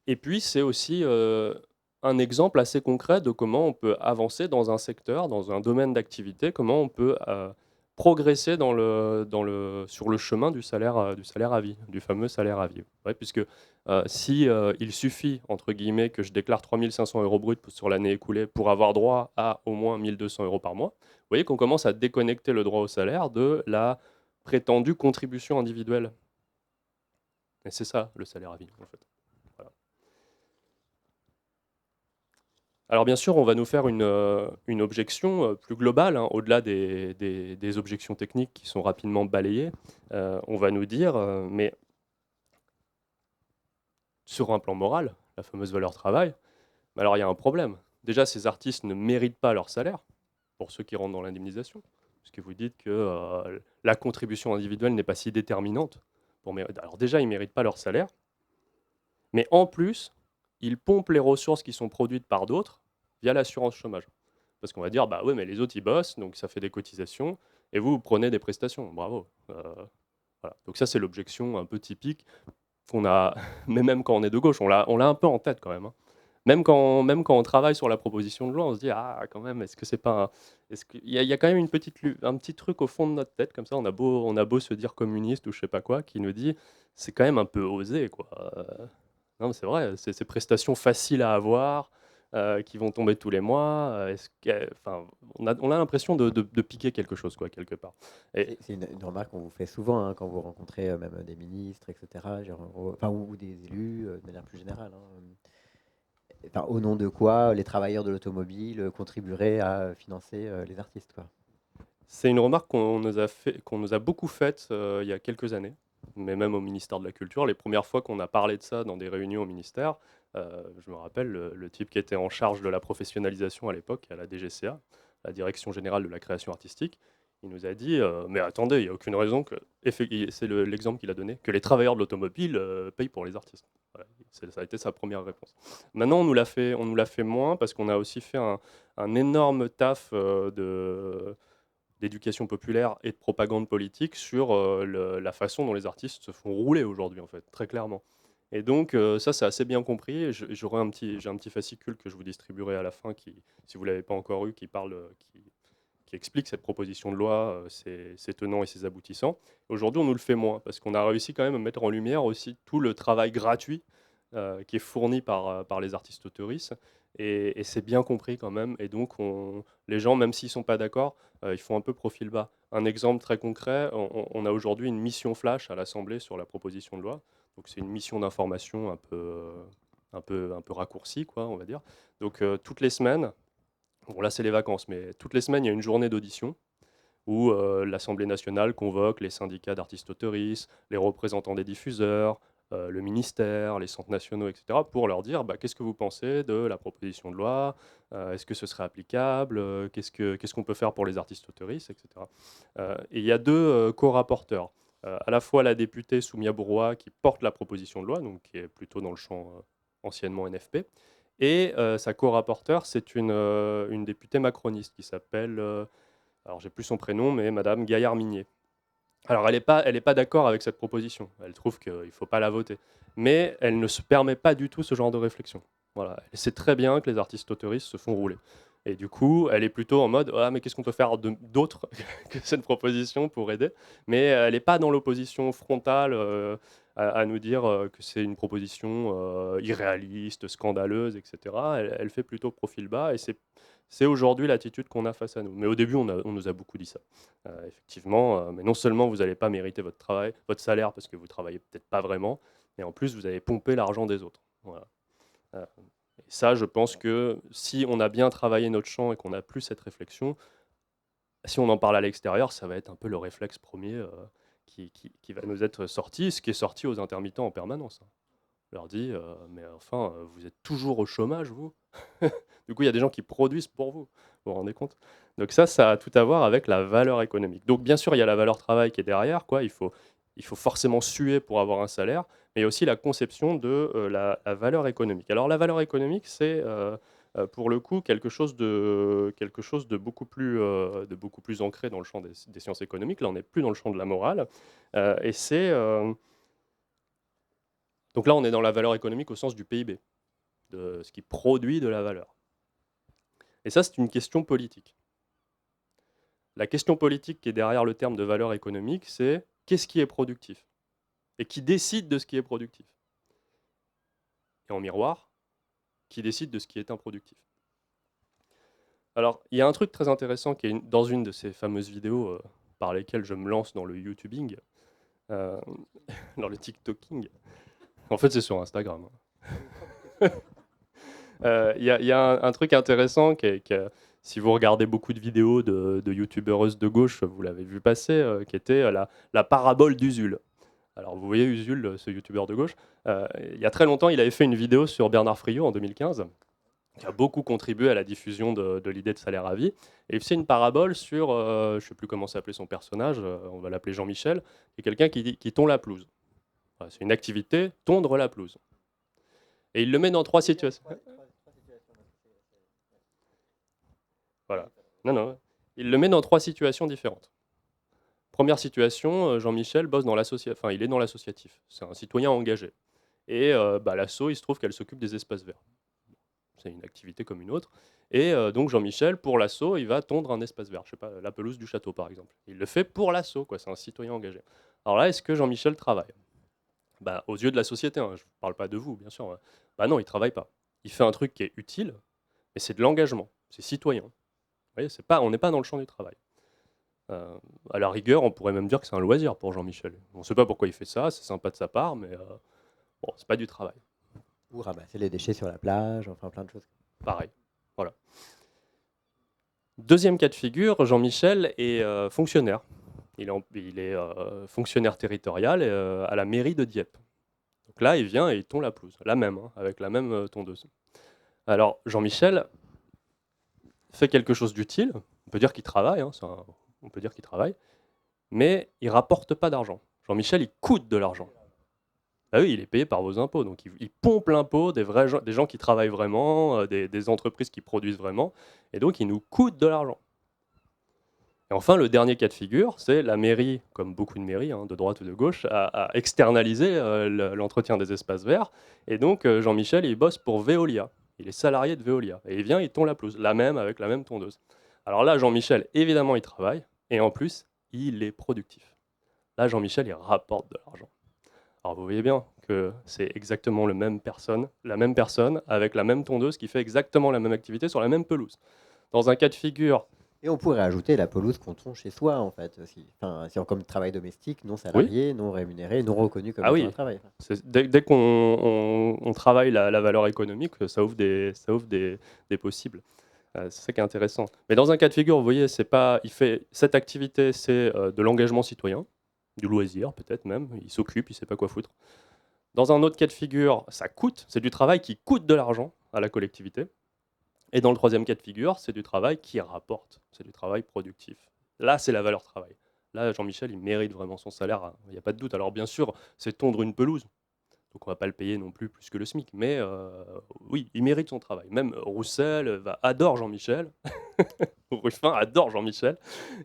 Et puis c'est aussi un exemple assez concret de comment on peut avancer dans un secteur, dans un domaine d'activité, comment on peut progresser sur le chemin du salaire à vie, du fameux salaire à vie. Ouais, puisque si il suffit, entre guillemets, que je déclare 3 500 euros bruts sur l'année écoulée pour avoir droit à au moins 1 200 euros par mois, vous voyez qu'on commence à déconnecter le droit au salaire de la prétendue contribution individuelle. Et c'est ça, le salaire à vie, en fait. Voilà. Alors bien sûr, on va nous faire une objection plus globale, hein, au-delà des objections techniques qui sont rapidement balayées. On va nous dire, mais sur un plan moral, la fameuse valeur travail, mais alors il y a un problème. Déjà, ces artistes ne méritent pas leur salaire, pour ceux qui rentrent dans l'indemnisation, puisque vous dites que la contribution individuelle n'est pas si déterminante. Alors déjà, ils ne méritent pas leur salaire, mais en plus, ils pompent les ressources qui sont produites par d'autres via l'assurance chômage. Parce qu'on va dire, bah ouais, mais les autres, ils bossent, donc ça fait des cotisations, et vous prenez des prestations. Bravo. Voilà. Donc ça, c'est l'objection un peu typique qu'on a, mais même quand on est de gauche, on l'a un peu en tête quand même, hein. Même quand on travaille sur la proposition de loi, on se dit, ah, quand même, est-ce que c'est pas est-ce qu'il y a quand même un petit truc au fond de notre tête, comme ça, on a beau se dire communiste ou je sais pas quoi, qui nous dit, c'est quand même un peu osé, quoi. Non, mais c'est vrai, c'est ces prestations faciles à avoir, qui vont tomber tous les mois, enfin, on a l'impression de piquer quelque chose, quoi, quelque part. Et C'est une remarque qu'on vous fait souvent, hein, quand vous rencontrez même des ministres, etc. Genre, enfin, ou des élus de manière plus générale, hein. Enfin, au nom de quoi les travailleurs de l'automobile contribueraient à financer les artistes, quoi. c'est une remarque qu'on nous a beaucoup faite il y a quelques années, mais même au ministère de la Culture. Les premières fois qu'on a parlé de ça dans des réunions au ministère, je me rappelle le type qui était en charge de la professionnalisation à l'époque, à la DGCA, la Direction Générale de la Création Artistique, il nous a dit mais attendez, il n'y a aucune raison que, c'est l'exemple qu'il a donné, que les travailleurs de l'automobile payent pour les artistes. Voilà, ça a été sa première réponse. Maintenant, on nous l'a fait moins parce qu'on a aussi fait un énorme taf d'éducation populaire et de propagande politique sur la façon dont les artistes se font rouler aujourd'hui, en fait, très clairement. Et donc, ça, c'est assez bien compris. J'ai un petit fascicule que je vous distribuerai à la fin, si vous ne l'avez pas encore eu, qui explique cette proposition de loi, ses tenants et ses aboutissants. Aujourd'hui, on nous le fait moins, parce qu'on a réussi quand même à mettre en lumière aussi tout le travail gratuit qui est fourni par les artistes autoristes. Et c'est bien compris quand même. Et donc, les gens, même s'ils ne sont pas d'accord, ils font un peu profil bas. Un exemple très concret, on a aujourd'hui une mission flash à l'Assemblée sur la proposition de loi. Donc c'est une mission d'information un peu raccourcie, quoi, on va dire. Donc toutes les semaines, bon là c'est les vacances, mais toutes les semaines il y a une journée d'audition où l'Assemblée nationale convoque les syndicats d'artistes-autoristes, les représentants des diffuseurs, le ministère, les centres nationaux, etc., pour leur dire qu'est-ce que vous pensez de la proposition de loi, est-ce que ce serait applicable, qu'est-ce qu'on peut faire pour les artistes-autoristes, etc. Et il y a deux co-rapporteurs, à la fois la députée Soumia Bourrois qui porte la proposition de loi, donc qui est plutôt dans le champ anciennement NFP, et sa co-rapporteure, c'est une députée macroniste qui s'appelle alors j'ai plus son prénom, mais Madame Gaillard-Minier. Alors elle est pas d'accord avec cette proposition. Elle trouve qu'il ne faut pas la voter. Mais elle ne se permet pas du tout ce genre de réflexion. Voilà. Elle sait très bien que les artistes autoristes se font rouler. Et du coup, elle est plutôt en mode ah mais qu'est-ce qu'on peut faire d'autre que cette proposition pour aider. Mais elle n'est pas dans l'opposition frontale à nous dire que c'est une proposition irréaliste, scandaleuse, etc. Elle fait plutôt profil bas et c'est aujourd'hui l'attitude qu'on a face à nous. Mais au début, on nous a beaucoup dit ça. Effectivement, mais non seulement vous n'allez pas mériter votre travail, votre salaire parce que vous travaillez peut-être pas vraiment, mais en plus vous allez pomper l'argent des autres. Voilà. Et ça, je pense que si on a bien travaillé notre champ et qu'on n'a plus cette réflexion, si on en parle à l'extérieur, ça va être un peu le réflexe premier qui va nous être sorti, ce qui est sorti aux intermittents en permanence. On leur dit, mais enfin, vous êtes toujours au chômage, vous. Du coup, il y a des gens qui produisent pour vous. Vous vous rendez compte? Donc ça a tout à voir avec la valeur économique. Donc bien sûr, il y a la valeur travail qui est derrière, quoi. Il faut forcément suer pour avoir un salaire, mais il y a aussi la conception de la valeur économique. Alors la valeur économique, c'est pour le coup quelque chose de beaucoup plus ancré dans le champ des sciences économiques. Là, on n'est plus dans le champ de la morale. Et c'est donc là, on est dans la valeur économique au sens du PIB, de ce qui produit de la valeur. Et ça, c'est une question politique. La question politique qui est derrière le terme de valeur économique, c'est qu'est-ce qui est productif? Et qui décide de ce qui est productif? Et en miroir, qui décide de ce qui est improductif? Alors, il y a un truc très intéressant qui est dans une de ces fameuses vidéos par lesquelles je me lance dans le YouTubing, euh, dans le TikToking. En fait, c'est sur Instagram. Il y a un truc intéressant si vous regardez beaucoup de vidéos de youtubeuses de gauche, vous l'avez vu passer, qui était la parabole d'Usul. Alors vous voyez Usul, ce youtubeur de gauche, il y a très longtemps, il avait fait une vidéo sur Bernard Friot en 2015, qui a beaucoup contribué à la diffusion de l'idée de salaire à vie. Et c'est une parabole sur, je ne sais plus comment s'appelait son personnage, on va l'appeler Jean-Michel, qui est quelqu'un qui tond la pelouse. Voilà, c'est une activité, tondre la pelouse. Et il le met dans trois situations. Voilà. Non, non. Il le met dans trois situations différentes. Première situation, Jean-Michel bosse dans l'associatif. Enfin, il est dans l'associatif. C'est un citoyen engagé. Et l'asso, il se trouve qu'elle s'occupe des espaces verts. C'est une activité comme une autre. Et donc Jean-Michel, pour l'asso, il va tondre un espace vert. Je sais pas, la pelouse du château, par exemple. Il le fait pour l'asso, quoi. C'est un citoyen engagé. Alors là, est-ce que Jean-Michel travaille? Aux yeux de la société, hein, je ne parle pas de vous, bien sûr. Non, il ne travaille pas. Il fait un truc qui est utile, mais c'est de l'engagement. C'est citoyen. Vous voyez, on n'est pas dans le champ du travail. À la rigueur, on pourrait même dire que c'est un loisir pour Jean-Michel. On ne sait pas pourquoi il fait ça, c'est sympa de sa part, mais bon, c'est pas du travail. Ou ramasser les déchets sur la plage, enfin plein de choses. Pareil. Voilà. Deuxième cas de figure, Jean-Michel est fonctionnaire. Il est fonctionnaire territorial à la mairie de Dieppe. Donc là, il vient et il tond la pelouse, la même, hein, avec la même tondeuse. Alors, Jean-Michel fait quelque chose d'utile. On peut dire qu'il travaille, hein, on peut dire qu'il travaille, mais il rapporte pas d'argent. Jean-Michel, il coûte de l'argent. Ah oui, il est payé par vos impôts, donc il pompe l'impôt des gens qui travaillent vraiment, des entreprises qui produisent vraiment, et donc il nous coûte de l'argent. Et enfin, le dernier cas de figure, c'est la mairie, comme beaucoup de mairies, hein, de droite ou de gauche, a externalisé l'entretien des espaces verts, et donc Jean-Michel, il bosse pour Veolia. Il est salarié de Veolia, et il vient, il tond la pelouse, la même, avec la même tondeuse. Alors là, Jean-Michel, évidemment, il travaille, et en plus, il est productif. Là, Jean-Michel, il rapporte de l'argent. Alors vous voyez bien que c'est exactement la même personne avec la même tondeuse qui fait exactement la même activité sur la même pelouse. Dans un cas de figure, Et on pourrait ajouter la pelouse qu'on tond chez soi, en fait, aussi. Enfin, si on comme travail domestique, non Oui, salarié, non rémunéré, non reconnu comme ah étant un oui, travail. dès qu'on on travaille la valeur économique, ça ouvre des possibles. C'est ça qui est intéressant. Mais dans un cas de figure, vous voyez, c'est pas, il fait cette activité, c'est de l'engagement citoyen, du loisir peut-être même, il s'occupe, il sait pas quoi foutre. Dans un autre cas de figure, ça coûte, c'est du travail qui coûte de l'argent à la collectivité. Et dans le troisième cas de figure, c'est du travail qui rapporte, c'est du travail productif. Là, c'est la valeur travail. Là, Jean-Michel, il mérite vraiment son salaire, hein, il n'y a pas de doute. Alors bien sûr, c'est tondre une pelouse, donc on va pas le payer non plus que le SMIC, mais oui, il mérite son travail. Même Roussel adore Jean-Michel, Ruffin adore Jean-Michel,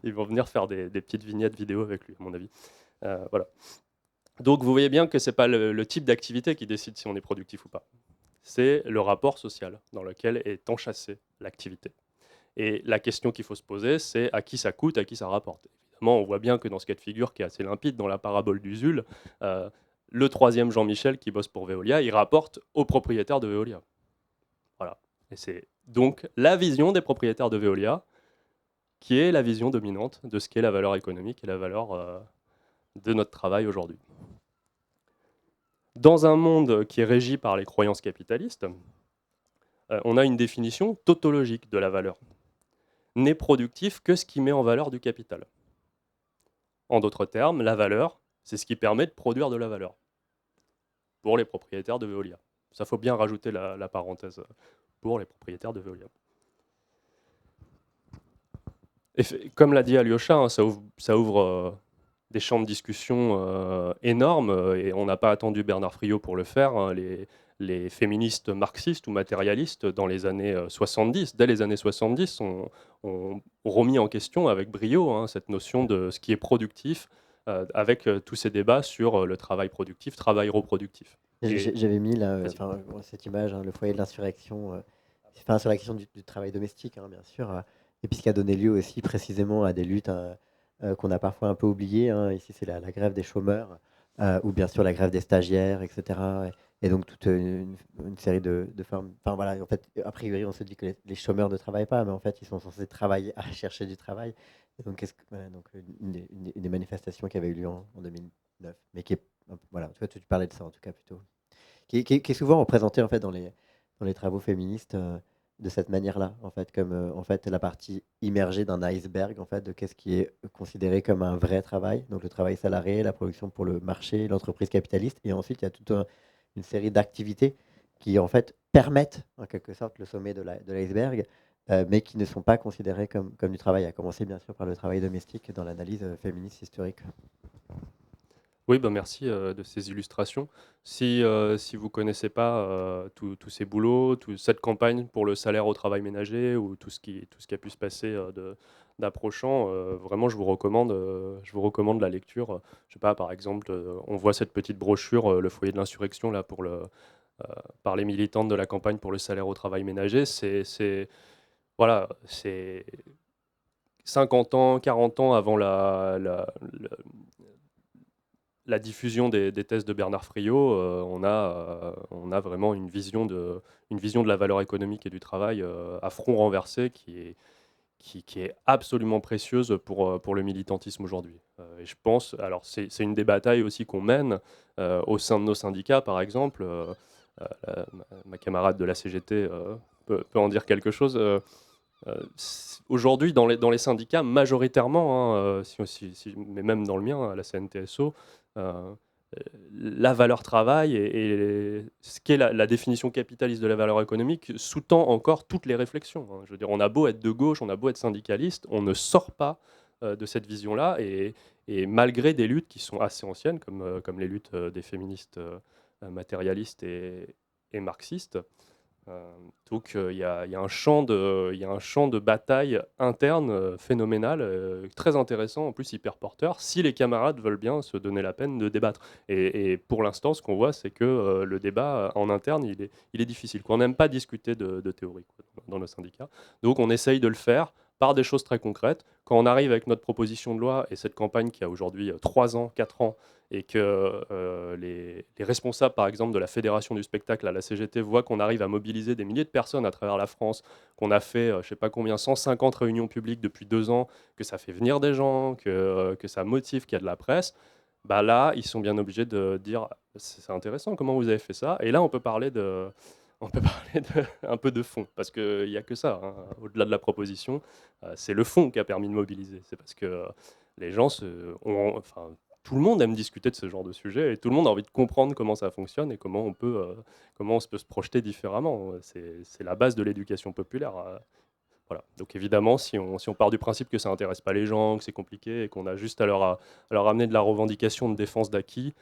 ils vont venir faire des petites vignettes vidéo avec lui, à mon avis. Voilà. Donc vous voyez bien que c'est pas le type d'activité qui décide si on est productif ou pas. C'est le rapport social dans lequel est enchâssée l'activité. Et la question qu'il faut se poser, c'est à qui ça coûte, à qui ça rapporte. Évidemment, on voit bien que dans ce cas de figure qui est assez limpide, dans la parabole d'Usul, le troisième Jean-Michel qui bosse pour Veolia, il rapporte aux propriétaires de Veolia. Voilà. Et c'est donc la vision des propriétaires de Veolia qui est la vision dominante de ce qu'est la valeur économique et la valeur de notre travail aujourd'hui. Dans un monde qui est régi par les croyances capitalistes, on a une définition tautologique de la valeur. N'est productif que ce qui met en valeur du capital. En d'autres termes, la valeur, c'est ce qui permet de produire de la valeur pour les propriétaires de Veolia. Ça, faut bien rajouter la parenthèse pour les propriétaires de Veolia. Et comme l'a dit Alyosha, hein, ça ouvre des champs de discussion énormes, et on n'a pas attendu Bernard Friot pour le faire. Hein. Les féministes marxistes ou matérialistes dans les années 70, dès les années 70, ont remis en question avec brio hein, cette notion de ce qui est productif, avec tous ces débats sur le travail productif, travail reproductif. Et J'avais mis là, vas-y. enfin, cette image, hein, le foyer de l'insurrection, enfin, sur la question du travail domestique, hein, bien sûr, et puis ce qui a donné lieu aussi précisément à des luttes qu'on a parfois un peu oubliées. Hein. Ici, c'est la grève des chômeurs, ou bien sûr la grève des stagiaires, etc. Et donc toute une série de formes. Enfin voilà, en fait, a priori, on se dit que les chômeurs ne travaillent pas, mais en fait, ils sont censés travailler à chercher du travail. Et donc, voilà, donc une des manifestations qui avait eu lieu en 2009, mais qui est, voilà, toi, tu parlais de ça en tout cas plutôt. Qui est souvent représenté en fait dans les travaux féministes de cette manière-là, en fait, comme en fait la partie immergée d'un iceberg, en fait, de qu'est-ce qui est considéré comme un vrai travail, donc le travail salarié, la production pour le marché, l'entreprise capitaliste, et ensuite il y a toute une série d'activités qui en fait permettent en quelque sorte le sommet de l'iceberg, mais qui ne sont pas considérées comme du travail, à commencer bien sûr par le travail domestique dans l'analyse féministe historique. Oui, bah merci de ces illustrations. Si vous ne connaissez pas tous ces boulots, toute cette campagne pour le salaire au travail ménager ou tout ce qui a pu se passer d'approchant, vraiment je vous recommande la lecture. Je sais pas, par exemple, on voit cette petite brochure, Le foyer de l'insurrection, là, par les militantes de la campagne pour le salaire au travail ménager. Voilà, c'est 50 ans, 40 ans avant la diffusion des thèses de Bernard Friot, on a vraiment une vision de la valeur économique et du travail à front renversé qui est absolument précieuse pour le militantisme aujourd'hui. Et je pense, alors c'est une des batailles aussi qu'on mène au sein de nos syndicats, par exemple. Ma camarade de la CGT peut en dire quelque chose. Aujourd'hui, dans les syndicats, majoritairement, hein, mais même dans le mien, à la CNTSO, euh, la valeur travail et ce qu'est la définition capitaliste de la valeur économique sous-tend encore toutes les réflexions. Hein. Je veux dire, on a beau être de gauche, on a beau être syndicaliste, on ne sort pas de cette vision-là, et malgré des luttes qui sont assez anciennes, comme les luttes des féministes matérialistes et marxistes, donc il y a un champ de bataille interne phénoménal, très intéressant, en plus hyper porteur, si les camarades veulent bien se donner la peine de débattre. Et pour l'instant, ce qu'on voit, c'est que le débat en interne, il est difficile. On n'aime pas discuter de théorie quoi, dans nos syndicats. Donc on essaye de le faire par des choses très concrètes. Quand on arrive avec notre proposition de loi et cette campagne qui a aujourd'hui 3 ans, 4 ans, et que les responsables, par exemple, de la Fédération du spectacle à la CGT voient qu'on arrive à mobiliser des milliers de personnes à travers la France, qu'on a fait, je ne sais pas combien, 150 réunions publiques depuis 2 ans, que ça fait venir des gens, que ça motive, qu'il y a de la presse, bah là, ils sont bien obligés de dire: «C'est intéressant, comment vous avez fait ça?» Et là, on peut parler un peu de fond, parce qu'il n'y a que ça, hein, au-delà de la proposition, c'est le fond qui a permis de mobiliser. C'est parce que les gens enfin, tout le monde aime discuter de ce genre de sujet et tout le monde a envie de comprendre comment ça fonctionne et comment on peut se projeter différemment. C'est la base de l'éducation populaire. Voilà. Donc évidemment, si on part du principe que ça intéresse pas les gens, que c'est compliqué et qu'on a juste à leur amener de la revendication de défense d'acquis,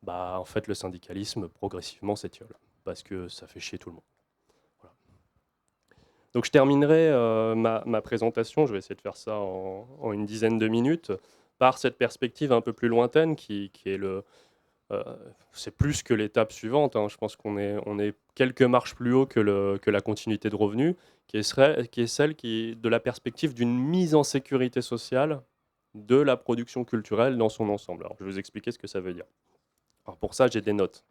bah, en fait, le syndicalisme, progressivement, s'étiole parce que ça fait chier tout le monde. Voilà. Donc je terminerai ma présentation, je vais essayer de faire ça en une dizaine de minutes, par cette perspective un peu plus lointaine qui est euh, c'est plus que l'étape suivante, hein. Je pense qu'on est quelques marches plus haut que la continuité de revenus, qui est celle de la perspective d'une mise en sécurité sociale de la production culturelle dans son ensemble. Alors je vais vous expliquer ce que ça veut dire. Alors pour ça, j'ai des notes,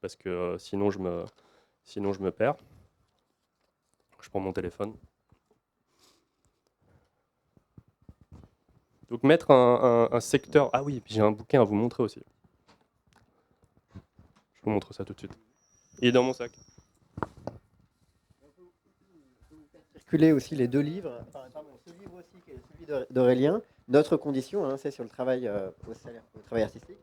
parce que sinon je me perds. Je prends mon téléphone. Donc mettre un secteur... Ah oui, puis j'ai un bouquin à vous montrer aussi. Je vous montre ça tout de suite. Il est dans mon sac. Circuler aussi les deux livres, enfin, pardon, ce livre aussi qui est celui d'Aurélien, Notre condition, hein, c'est sur le travail au travail artistique.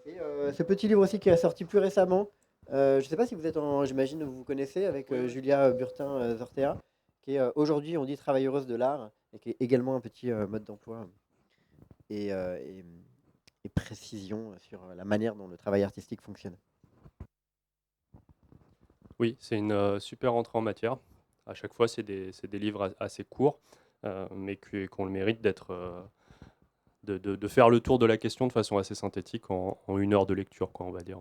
Et ce petit livre aussi qui est sorti plus récemment, je ne sais pas si vous êtes j'imagine que vous connaissez avec Julia Burtin-Zortea, qui est aujourd'hui on dit travailleuse de l'art et qui est également un petit mode d'emploi et, et précision sur la manière dont le travail artistique fonctionne. Oui, c'est une super entrée en matière. À chaque fois, c'est des livres assez courts, mais qui ont le mérite de faire le tour de la question de façon assez synthétique en 1 heure de lecture, quoi, on va dire.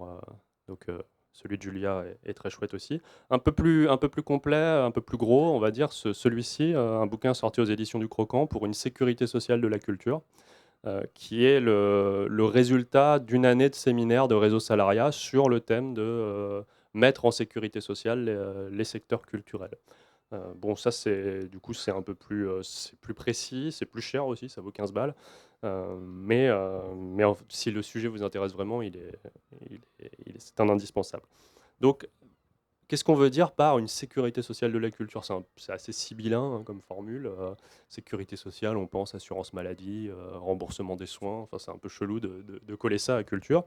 Donc, celui de Julia est très chouette aussi. Un peu plus complet, un peu plus gros, on va dire, celui-ci, un bouquin sorti aux éditions du Croquant pour une sécurité sociale de la culture, qui est le résultat d'une année de séminaire de réseau salariat sur le thème de mettre en sécurité sociale les secteurs culturels. Bon, ça, c'est un peu plus, c'est plus précis, c'est plus cher aussi, ça vaut 15 balles. Mais si le sujet vous intéresse vraiment, c'est un indispensable. Donc, qu'est-ce qu'on veut dire par une sécurité sociale de la culture? C'est assez sibyllin, hein, comme formule. Sécurité sociale, on pense assurance maladie, remboursement des soins. Enfin, c'est un peu chelou de coller ça à culture.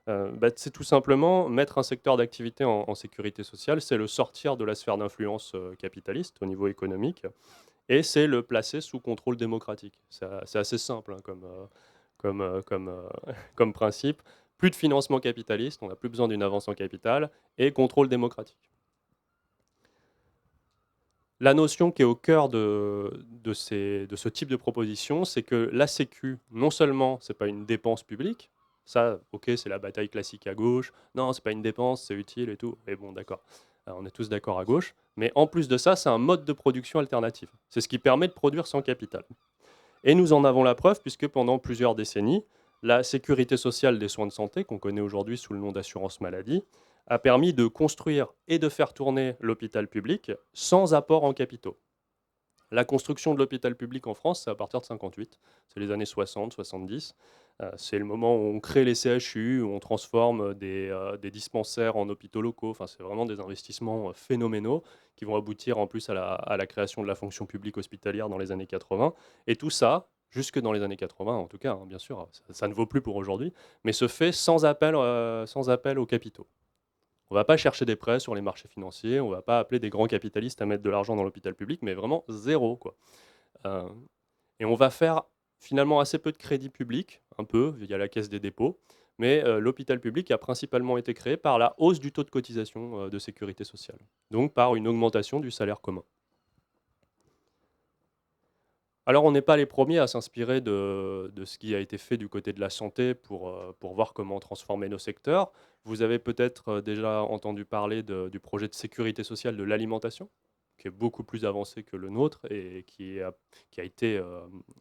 Bah, c'est tout simplement mettre un secteur d'activité en sécurité sociale, c'est le sortir de la sphère d'influence capitaliste au niveau économique, et c'est le placer sous contrôle démocratique. C'est assez simple, hein, comme principe. Plus de financement capitaliste, on n'a plus besoin d'une avance en capital, et contrôle démocratique. La notion qui est au cœur de ce type de proposition, c'est que la Sécu, non seulement c'est pas une dépense publique, ça, ok, c'est la bataille classique à gauche, non, c'est pas une dépense, c'est utile et tout, mais bon, d'accord, on est tous d'accord à gauche, mais en plus de ça, c'est un mode de production alternatif. C'est ce qui permet de produire sans capital. Et nous en avons la preuve, puisque pendant plusieurs décennies, la sécurité sociale des soins de santé, qu'on connaît aujourd'hui sous le nom d'assurance maladie, a permis de construire et de faire tourner l'hôpital public sans apport en capitaux. La construction de l'hôpital public en France, c'est à partir de 58, c'est les années 60, 70. C'est le moment où on crée les CHU, où on transforme des dispensaires en hôpitaux locaux. Enfin, c'est vraiment des investissements phénoménaux qui vont aboutir en plus à la création de la fonction publique hospitalière dans les années 80. Et tout ça, jusque dans les années 80 en tout cas, hein, bien sûr, ça ne vaut plus pour aujourd'hui, mais se fait sans appel aux capitaux. On ne va pas chercher des prêts sur les marchés financiers, on ne va pas appeler des grands capitalistes à mettre de l'argent dans l'hôpital public, mais vraiment zéro, quoi. Euh, et on va faire finalement assez peu de crédit public, un peu via la caisse des dépôts, mais l'hôpital public a principalement été créé par la hausse du taux de cotisation de sécurité sociale, donc par une augmentation du salaire commun. Alors, on n'est pas les premiers à s'inspirer de ce qui a été fait du côté de la santé pour voir comment transformer nos secteurs. Vous avez peut-être déjà entendu parler du projet de sécurité sociale de l'alimentation. qui est beaucoup plus avancé que le nôtre et qui a été,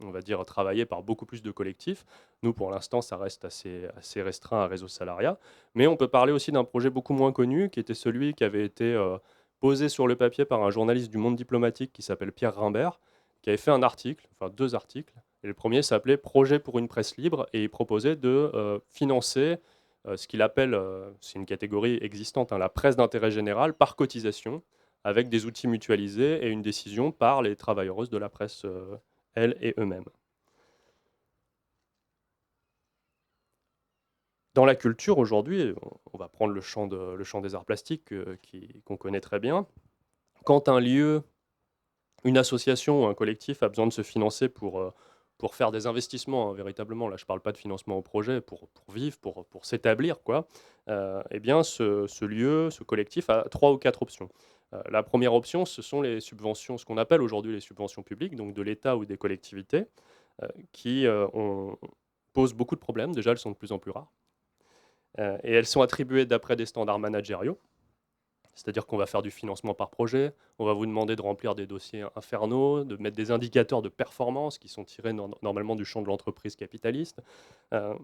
on va dire, travaillé par beaucoup plus de collectifs. Nous, pour l'instant, ça reste assez restreint à Réseau Salariat. Mais on peut parler aussi d'un projet beaucoup moins connu, qui était celui qui avait été posé sur le papier par un journaliste du Monde diplomatique qui s'appelle Pierre Rimbert, qui avait fait un article, enfin 2 articles. Et le premier s'appelait Projet pour une presse libre, et il proposait de financer ce qu'il appelle, c'est une catégorie existante, hein, la presse d'intérêt général par cotisation, avec des outils mutualisés et une décision par les travailleuses de la presse, elles et eux-mêmes. Dans la culture aujourd'hui, on va prendre le champ des arts plastiques qu'on connaît très bien. Quand un lieu, une association ou un collectif a besoin de se financer pour faire des investissements, hein, véritablement, là je ne parle pas de financement au projet, pour vivre, pour s'établir, quoi, eh bien ce lieu, ce collectif a 3 ou 4 options. La première option, ce sont les subventions, ce qu'on appelle aujourd'hui les subventions publiques, donc de l'État ou des collectivités, qui posent beaucoup de problèmes. Déjà, elles sont de plus en plus rares. Et elles sont attribuées d'après des standards managériaux. C'est-à-dire qu'on va faire du financement par projet, on va vous demander de remplir des dossiers infernaux, de mettre des indicateurs de performance qui sont tirés normalement du champ de l'entreprise capitaliste.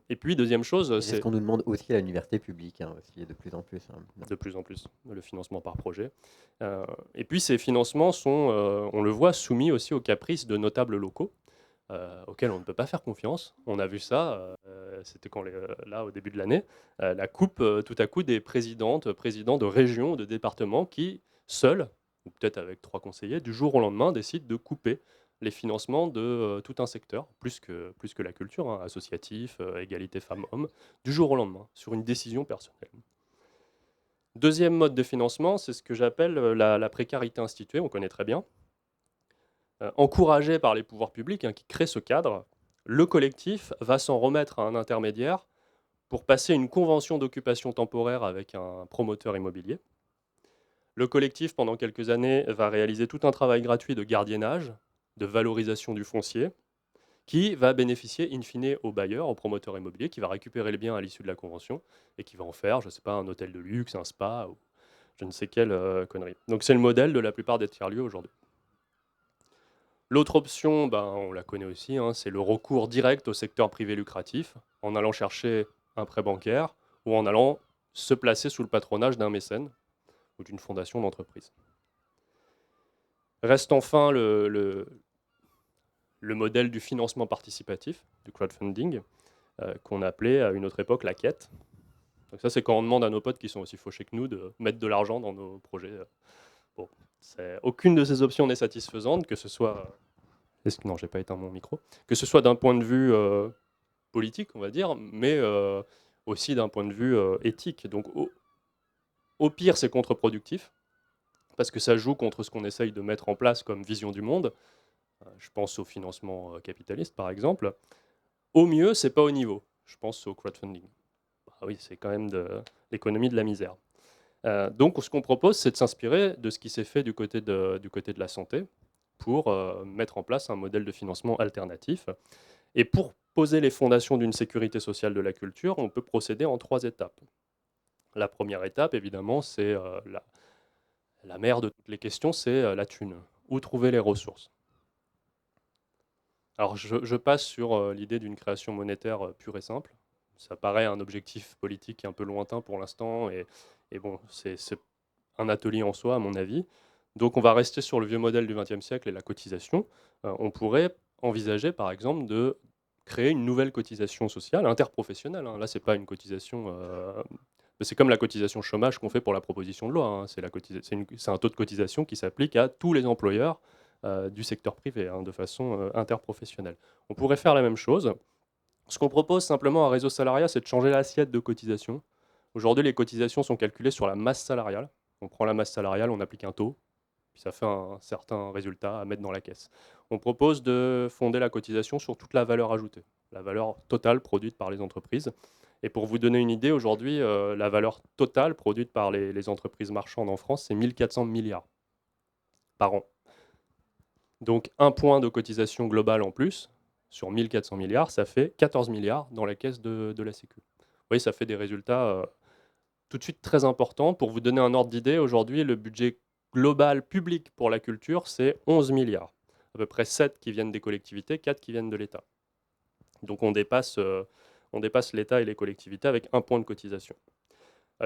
Et puis, deuxième chose, Et c'est ce c'est qu'on nous demande aussi à l'université publique, hein, aussi, de plus en plus, hein. de plus en plus le financement par projet. Et puis, ces financements sont, on le voit, soumis aussi aux caprices de notables locaux, auxquels on ne peut pas faire confiance. On a vu ça, c'était là, au début de l'année, la coupe tout à coup des présidents de régions, de départements qui, seuls, ou peut-être avec 3 conseillers, du jour au lendemain, décident de couper les financements de tout un secteur, plus que la culture, hein, associatif, égalité femmes-hommes, du jour au lendemain, sur une décision personnelle. Deuxième mode de financement, c'est ce que j'appelle la précarité instituée, on connaît très bien. Encouragé par les pouvoirs publics, hein, qui créent ce cadre, le collectif va s'en remettre à un intermédiaire pour passer une convention d'occupation temporaire avec un promoteur immobilier. Le collectif, pendant quelques années, va réaliser tout un travail gratuit de gardiennage, de valorisation du foncier, qui va bénéficier in fine au bailleur, au promoteur immobilier, qui va récupérer les biens à l'issue de la convention et qui va en faire, je ne sais pas, un hôtel de luxe, un spa ou je ne sais quelle connerie. Donc c'est le modèle de la plupart des tiers-lieux aujourd'hui. L'autre option, ben, on la connaît aussi, hein, c'est le recours direct au secteur privé lucratif, en allant chercher un prêt bancaire ou en allant se placer sous le patronage d'un mécène ou d'une fondation d'entreprise. Reste enfin le modèle du financement participatif, du crowdfunding, qu'on appelait à une autre époque la quête. Donc ça, c'est quand on demande à nos potes qui sont aussi fauchés que nous de mettre de l'argent dans nos projets. Bon, aucune de ces options n'est satisfaisante, que ce soit... Non, j'ai pas éteint mon micro. Que ce soit d'un point de vue politique, on va dire, mais aussi d'un point de vue éthique. Donc au pire, c'est contre-productif, parce que ça joue contre ce qu'on essaye de mettre en place comme vision du monde. Je pense au financement capitaliste, par exemple. Au mieux, c'est pas au niveau. Je pense au crowdfunding. Bah oui, c'est quand même de l'économie de la misère. Donc, ce qu'on propose, c'est de s'inspirer de ce qui s'est fait du côté de la santé pour mettre en place un modèle de financement alternatif. Et pour poser les fondations d'une sécurité sociale de la culture, on peut procéder en 3 étapes. La première étape, évidemment, c'est la mère de toutes les questions, c'est la thune. Où trouver les ressources? Alors, je passe sur l'idée d'une création monétaire pure et simple. Ça paraît un objectif politique un peu lointain pour l'instant, et bon, c'est un atelier en soi, à mon avis. Donc, on va rester sur le vieux modèle du XXe siècle et la cotisation. On pourrait envisager, par exemple, de créer une nouvelle cotisation sociale interprofessionnelle, hein. Là, c'est pas une cotisation, c'est comme la cotisation chômage qu'on fait pour la proposition de loi, hein. C'est un taux de cotisation qui s'applique à tous les employeurs du secteur privé, hein, de façon interprofessionnelle. On pourrait faire la même chose. Ce qu'on propose simplement à Réseau Salariat, c'est de changer l'assiette de cotisation. Aujourd'hui, les cotisations sont calculées sur la masse salariale. On prend la masse salariale, on applique un taux, puis ça fait un certain résultat à mettre dans la caisse. On propose de fonder la cotisation sur toute la valeur ajoutée, la valeur totale produite par les entreprises. Et pour vous donner une idée, aujourd'hui, la valeur totale produite par les entreprises marchandes en France, c'est 1400 milliards par an. Donc un point de cotisation globale en plus, sur 1400 milliards, ça fait 14 milliards dans la caisse de la Sécu. Vous voyez, ça fait des résultats tout de suite très importants. Pour vous donner un ordre d'idée, aujourd'hui, le budget global public pour la culture, c'est 11 milliards. À peu près 7 qui viennent des collectivités, 4 qui viennent de l'État. Donc on dépasse l'État et les collectivités avec 1 point de cotisation.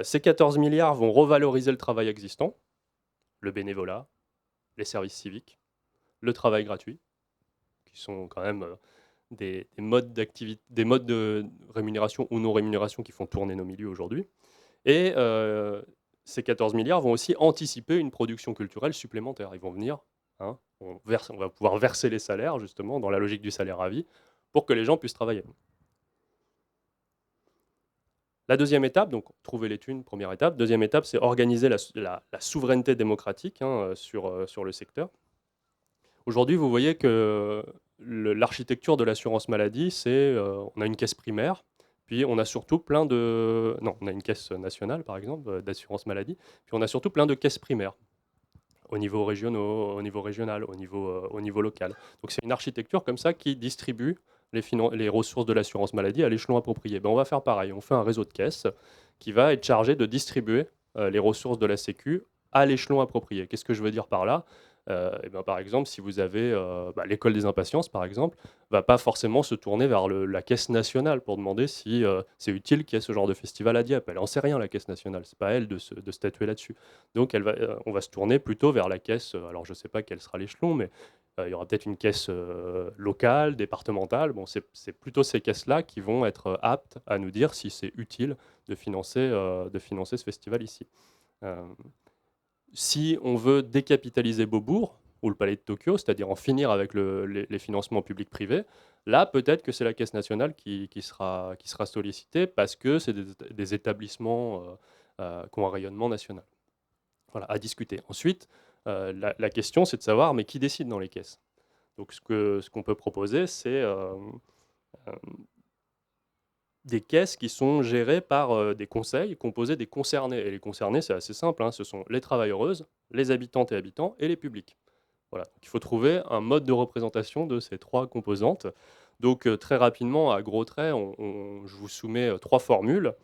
Ces 14 milliards vont revaloriser le travail existant, le bénévolat, les services civiques, le travail gratuit, qui sont quand même des modes de rémunération ou non rémunération qui font tourner nos milieux aujourd'hui. Et ces 14 milliards vont aussi anticiper une production culturelle supplémentaire. Ils vont venir, hein, on va pouvoir verser les salaires, justement, dans la logique du salaire à vie, pour que les gens puissent travailler. La deuxième étape, donc trouver les thunes, première étape. Deuxième étape, c'est organiser la souveraineté démocratique, hein, sur le secteur. Aujourd'hui, vous voyez que l'architecture de l'assurance maladie, c'est on a une caisse primaire, puis on a surtout plein de... Non, on a une caisse nationale, par exemple, d'assurance maladie, puis on a surtout plein de caisses primaires au niveau régional, au niveau local. Donc c'est une architecture comme ça qui distribue les ressources de l'assurance maladie à l'échelon approprié. Ben, on va faire pareil, on fait un réseau de caisses qui va être chargé de distribuer les ressources de la Sécu à l'échelon approprié. Qu'est-ce que je veux dire par là? Et ben, par exemple, si vous avez l'école des impatiences, par exemple, va pas forcément se tourner vers la caisse nationale pour demander si c'est utile qu'il y ait ce genre de festival à Dieppe. Elle n'en sait rien, la caisse nationale. C'est pas à elle de statuer là-dessus. Donc on va se tourner plutôt vers la caisse, alors je ne sais pas quel sera l'échelon, mais il y aura peut-être une caisse locale, départementale. Bon, c'est plutôt ces caisses-là qui vont être aptes à nous dire si c'est utile de financer ce festival ici. Si on veut décapitaliser Beaubourg, ou le Palais de Tokyo, c'est-à-dire en finir avec les financements publics-privés, là, peut-être que c'est la Caisse nationale qui sera sollicitée parce que c'est des établissements qui ont un rayonnement national. Voilà, à discuter. Ensuite, la question, c'est de savoir, mais qui décide dans les caisses? Donc, ce qu'on peut proposer, c'est des caisses qui sont gérées par des conseils composés des concernés. Et les concernés, c'est assez simple, hein, ce sont les travailleuses, les habitantes et habitants et les publics. Voilà. Donc, il faut trouver un mode de représentation de ces 3 composantes. Donc très rapidement, à gros traits, je vous soumets 3 formules.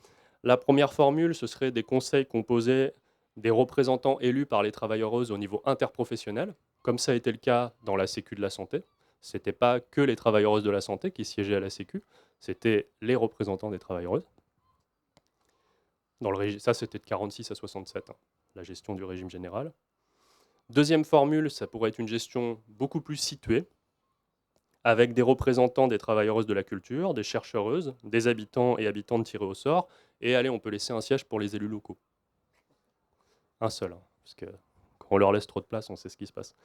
La première formule, ce serait des conseils composés des représentants élus par les travailleuses au niveau interprofessionnel, comme ça a été le cas dans la Sécu de la santé. Ce n'était pas que les travailleuses de la santé qui siégeaient à la Sécu, c'était les représentants des travailleuses. Ça, c'était de 46 à 67, hein, la gestion du régime général. Deuxième formule, ça pourrait être une gestion beaucoup plus située, avec des représentants des travailleuses de la culture, des chercheuses, des habitants et habitantes tirés au sort, et allez, on peut laisser un siège pour les élus locaux. Un seul, hein, parce que quand on leur laisse trop de place, on sait ce qui se passe.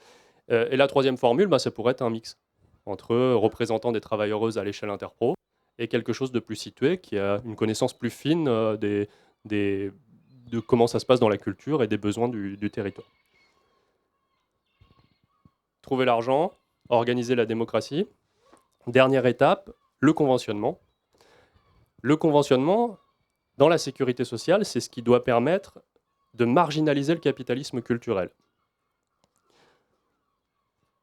Et la troisième formule, ça pourrait être un mix entre représentants des travailleuses à l'échelle interpro et quelque chose de plus situé, qui a une connaissance plus fine de comment ça se passe dans la culture et des besoins du territoire. Trouver l'argent, organiser la démocratie. Dernière étape, le conventionnement. Le conventionnement, dans la sécurité sociale, c'est ce qui doit permettre de marginaliser le capitalisme culturel.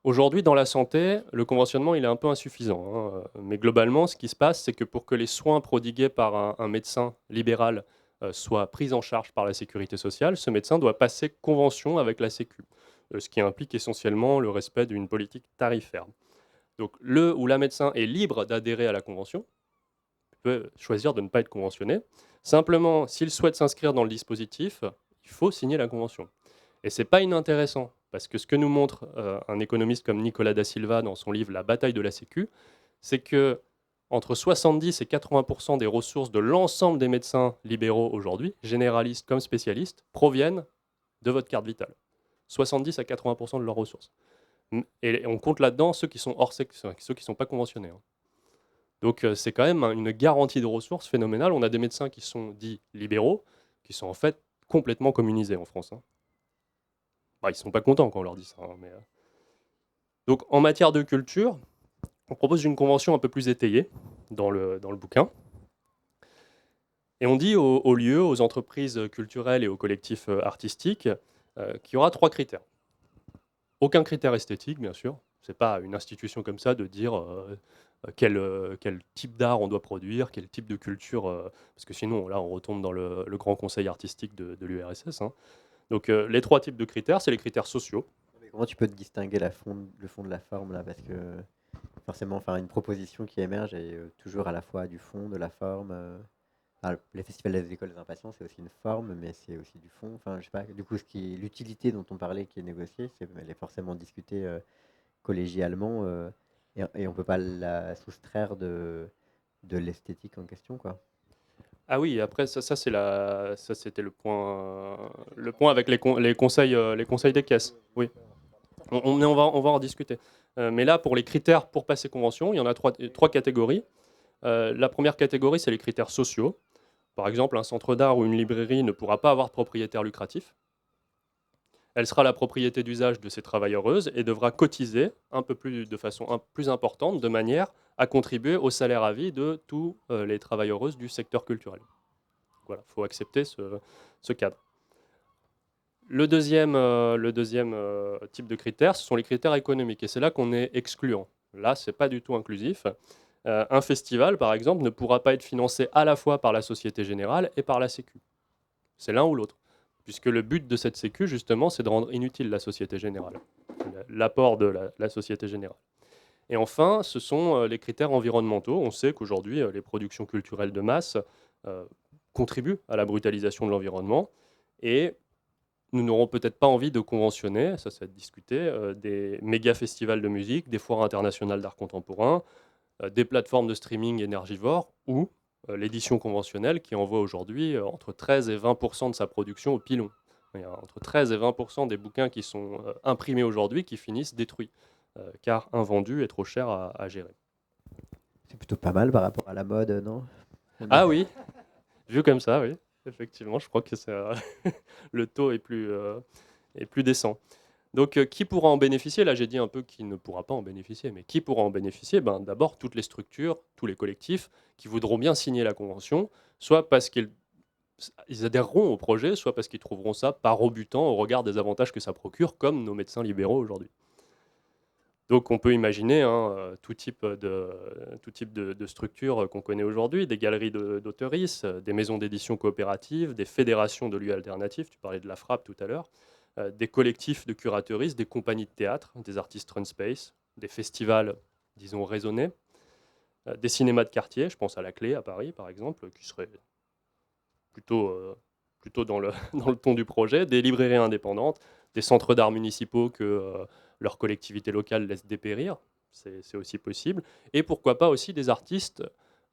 Aujourd'hui, dans la santé, le conventionnement il est un peu insuffisant, hein. Mais globalement, ce qui se passe, c'est que pour que les soins prodigués par un médecin libéral soient pris en charge par la sécurité sociale, ce médecin doit passer convention avec la Sécu, ce qui implique essentiellement le respect d'une politique tarifaire. Donc le ou la médecin est libre d'adhérer à la convention, il peut choisir de ne pas être conventionné. Simplement, s'il souhaite s'inscrire dans le dispositif, il faut signer la convention. Et ce n'est pas inintéressant, parce que ce que nous montre un économiste comme Nicolas Da Silva dans son livre La bataille de la Sécu, c'est que entre 70 et 80% des ressources de l'ensemble des médecins libéraux aujourd'hui, généralistes comme spécialistes, proviennent de votre carte vitale. 70 à 80% de leurs ressources. Et on compte là-dedans ceux qui sont hors sexe, ceux qui ne sont pas conventionnés, hein. Donc c'est quand même une garantie de ressources phénoménale. On a des médecins qui sont dits libéraux, qui sont en fait complètement communisés en France, hein. Bah, ils ne sont pas contents quand on leur dit ça, hein, Donc en matière de culture, on propose une convention un peu plus étayée dans le bouquin. Et on dit aux lieux, aux entreprises culturelles et aux collectifs artistiques qu'il y aura 3 critères. Aucun critère esthétique, bien sûr. Ce n'est pas une institution comme ça de dire quel type d'art on doit produire, quel type de culture, parce que sinon, là, on retombe dans le grand conseil artistique de l'URSS, hein. Donc les 3 types de critères, c'est les critères sociaux. Mais comment tu peux te distinguer le fond de la forme là? Parce que forcément, enfin, une proposition qui émerge est toujours à la fois du fond, de la forme. Les festivals des écoles des impatients, c'est aussi une forme, mais c'est aussi du fond. Enfin, je sais pas, du coup, l'utilité dont on parlait qui est négociée, elle est forcément discutée collégialement et on peut pas la soustraire de l'esthétique en question, quoi. Ah oui, après ça c'était le point avec les conseils des caisses. Oui, on va en discuter. Mais là, pour les critères pour passer convention, il y en a trois catégories. La première catégorie, c'est les critères sociaux. Par exemple, un centre d'art ou une librairie ne pourra pas avoir de propriétaire lucratif. Elle sera la propriété d'usage de ses travailleuses et devra cotiser de façon plus importante, de manière à contribuer au salaire à vie de tous les travailleuses du secteur culturel. Voilà, il faut accepter ce cadre. Le deuxième type de critères, ce sont les critères économiques. Et c'est là qu'on est excluant. Là, ce n'est pas du tout inclusif. Un festival, par exemple, ne pourra pas être financé à la fois par la Société Générale et par la Sécu. C'est l'un ou l'autre. Puisque le but de cette Sécu, justement, c'est de rendre inutile la Société Générale, l'apport de la Société Générale. Et enfin, ce sont les critères environnementaux. On sait qu'aujourd'hui, les productions culturelles de masse euh, contribuent à la brutalisation de l'environnement. Et nous n'aurons peut-être pas envie de conventionner, ça va être discuté, des méga festivals de musique, des foires internationales d'art contemporain, des plateformes de streaming énergivores ou l'édition conventionnelle qui envoie aujourd'hui entre 13 et 20% de sa production au pilon. Il y a entre 13 et 20% des bouquins qui sont imprimés aujourd'hui qui finissent détruits, car invendus et trop chers à gérer. C'est plutôt pas mal par rapport à la mode, non? Ah oui, vu comme ça, oui. Effectivement, je crois que le taux est plus décent. Donc, qui pourra en bénéficier? Là, j'ai dit un peu qui ne pourra pas en bénéficier, mais qui pourra en bénéficier? Ben, d'abord, toutes les structures, tous les collectifs qui voudront bien signer la convention, soit parce qu'ils adhéreront au projet, soit parce qu'ils trouveront ça pas rebutant au regard des avantages que ça procure, comme nos médecins libéraux aujourd'hui. Donc on peut imaginer tout type de structures qu'on connaît aujourd'hui, des galeries d'auteuristes, des maisons d'édition coopératives, des fédérations de lieux alternatifs, tu parlais de la Frappe tout à l'heure, des collectifs de curateuristes, des compagnies de théâtre, des artistes run space, des festivals, disons, raisonnés, des cinémas de quartier, je pense à La Clé à Paris par exemple, qui serait plutôt, plutôt dans dans le ton du projet, des librairies indépendantes, des centres d'art municipaux que leur collectivité locale laisse dépérir, c'est aussi possible, et pourquoi pas aussi des artistes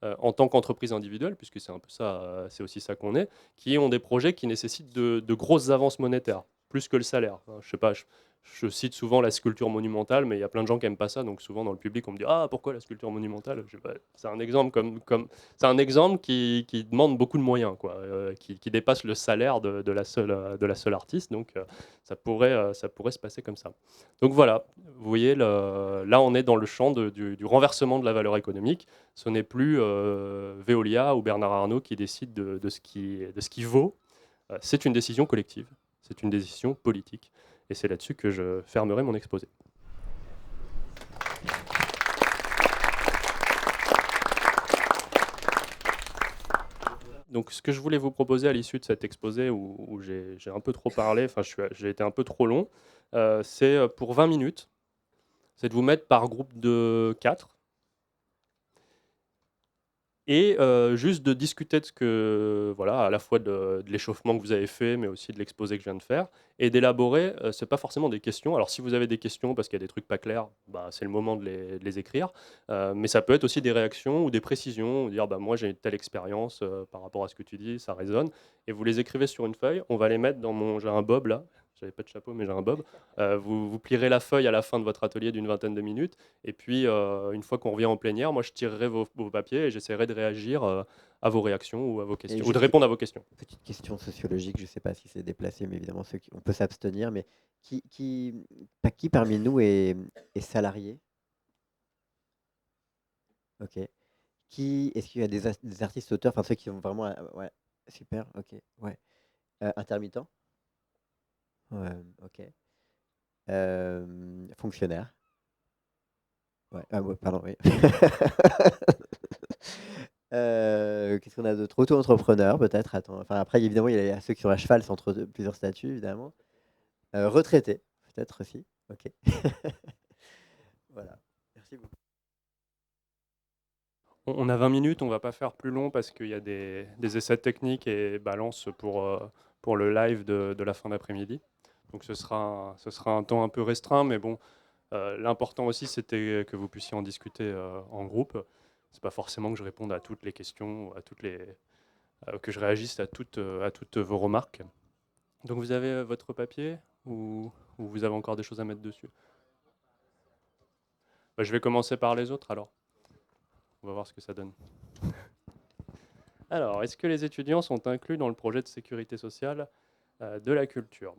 en tant qu'entreprise individuelle, puisque c'est un peu ça, c'est aussi ça qu'on est, qui ont des projets qui nécessitent de grosses avances monétaires, plus que le salaire. Enfin, je sais pas, je cite souvent la sculpture monumentale, mais il y a plein de gens qui n'aiment pas ça, donc souvent dans le public on me dit ah pourquoi la sculpture monumentale? C'est un exemple c'est un exemple qui demande beaucoup de moyens, quoi, qui dépasse le salaire de la seule artiste, donc ça pourrait se passer comme ça. Donc voilà, vous voyez, là on est dans le champ du renversement de la valeur économique. Ce n'est plus Veolia ou Bernard Arnault qui décide de ce qui vaut. C'est une décision collective, c'est une décision politique. Et c'est là-dessus que je fermerai mon exposé. Donc ce que je voulais vous proposer à l'issue de cet exposé où j'ai un peu trop parlé, enfin j'ai été un peu trop long, c'est pour 20 minutes, c'est de vous mettre par groupe de 4 et juste de discuter de ce que, voilà, à la fois de l'échauffement que vous avez fait, mais aussi de l'exposé que je viens de faire, et d'élaborer, c'est pas forcément des questions. Alors si vous avez des questions parce qu'il y a des trucs pas clairs, bah, c'est le moment de les écrire, mais ça peut être aussi des réactions ou des précisions, ou dire bah, moi j'ai une telle expérience par rapport à ce que tu dis, ça résonne, et vous les écrivez sur une feuille, on va les mettre dans j'ai un bob là, j'avais pas de chapeau mais j'ai un bob, vous plierez la feuille à la fin de votre atelier d'une vingtaine de minutes, et puis, une fois qu'on revient en plénière, moi, je tirerai vos papiers et j'essaierai de réagir à vos réactions ou à vos questions, Et ou de juste répondre à vos questions. petite question sociologique, je ne sais pas si c'est déplacé, mais évidemment, on peut s'abstenir, mais pas qui parmi nous est salarié? Ok. Est-ce qu'il y a des artistes auteurs, enfin ceux qui ont vraiment, ouais, super, ok, ouais. Intermittent? Ouais, ok. Fonctionnaire? Ouais, ah ouais, pardon, oui. Qu'est-ce qu'on a d'autre? Auto-entrepreneur peut-être, attends, enfin après évidemment il y a ceux qui sont à cheval, c'est entre plusieurs statuts évidemment. Retraité, peut-être aussi, OK. Voilà, merci beaucoup. On a 20 minutes, on va pas faire plus long parce qu'il y a des essais techniques et balance pour le live de la fin d'après-midi. Donc ce sera un temps un peu restreint, mais bon, l'important aussi c'était que vous puissiez en discuter en groupe. C'est pas forcément que je réponde à toutes les questions, que je réagisse à toutes vos remarques. Donc vous avez votre papier ou vous avez encore des choses à mettre dessus? Bah, je vais commencer par les autres alors. On va voir ce que ça donne. Alors, est-ce que les étudiants sont inclus dans le projet de sécurité sociale de la culture?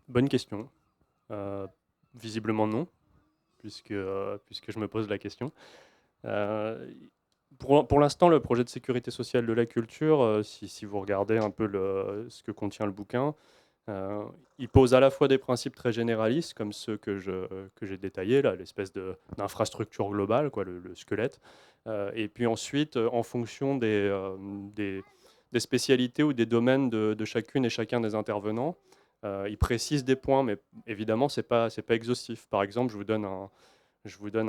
Bonne question. Visiblement non, puisque je me pose la question. Euh, pour l'instant, le projet de sécurité sociale de la culture, si vous regardez un peu ce que contient le bouquin, il pose à la fois des principes très généralistes, comme ceux que j'ai détaillés, là, l'espèce d'infrastructure globale, quoi, le squelette. Et puis ensuite, en fonction des spécialités ou des domaines de chacune et chacun des intervenants, il précise des points, mais évidemment, c'est pas exhaustif. Par exemple, je vous donne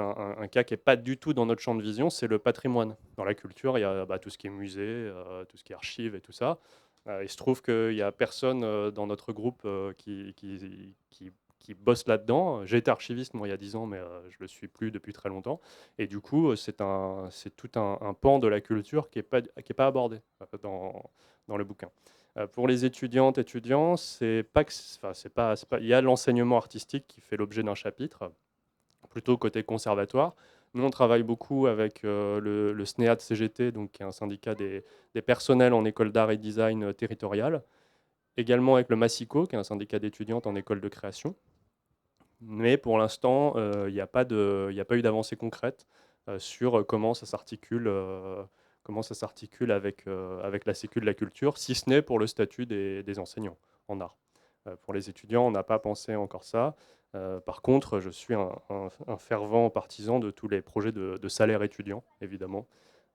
un cas qui n'est pas du tout dans notre champ de vision, c'est le patrimoine. Dans la culture, il y a tout ce qui est musée, tout ce qui est archives et tout ça. Il se trouve qu'il n'y a personne dans notre groupe qui bosse là-dedans. J'ai été archiviste moi il y a 10 ans, mais je ne le suis plus depuis très longtemps. Et du coup, c'est tout un pan de la culture qui est pas abordé dans le bouquin. Pour les étudiantes, étudiants, c'est pas que, enfin, c'est pas, il y a l'enseignement artistique qui fait l'objet d'un chapitre, plutôt côté conservatoire. Nous, on travaille beaucoup avec le SNEAD CGT, donc, qui est un syndicat des personnels en école d'art et design territorial. Également avec le MASICO, qui est un syndicat d'étudiantes en école de création. Mais pour l'instant, il n'y a pas eu d'avancée concrète sur comment ça s'articule avec la Sécu de la culture, si ce n'est pour le statut des enseignants en art. Pour les étudiants, on n'a pas pensé encore ça. Par contre, je suis un fervent partisan de tous les projets de salaire étudiant, évidemment,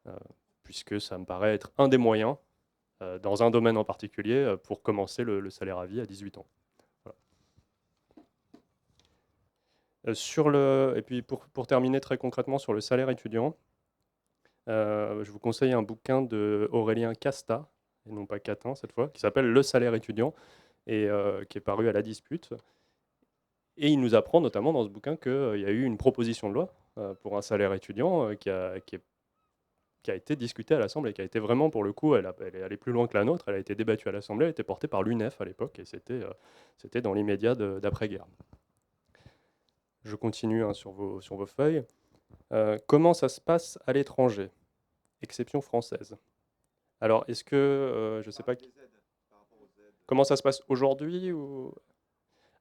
euh, puisque ça me paraît être un des moyens, dans un domaine en particulier, pour commencer le salaire à vie à 18 ans. Voilà. Et puis pour terminer très concrètement sur le salaire étudiant, je vous conseille un bouquin de Aurélien Casta, et non pas Catin cette fois, qui s'appelle Le salaire étudiant, et qui est paru à La Dispute. Et il nous apprend notamment dans ce bouquin qu'il y a eu une proposition de loi pour un salaire étudiant qui a été discutée à l'Assemblée, qui a été vraiment, pour le coup, elle est allée plus loin que la nôtre, elle a été débattue à l'Assemblée, elle a été portée par l'UNEF à l'époque, et c'était dans l'immédiat d'après-guerre. Je continue hein, sur vos feuilles. Comment ça se passe à l'étranger? Exception française. Alors, est-ce que, je ne sais pas, comment ça se passe aujourd'hui ou...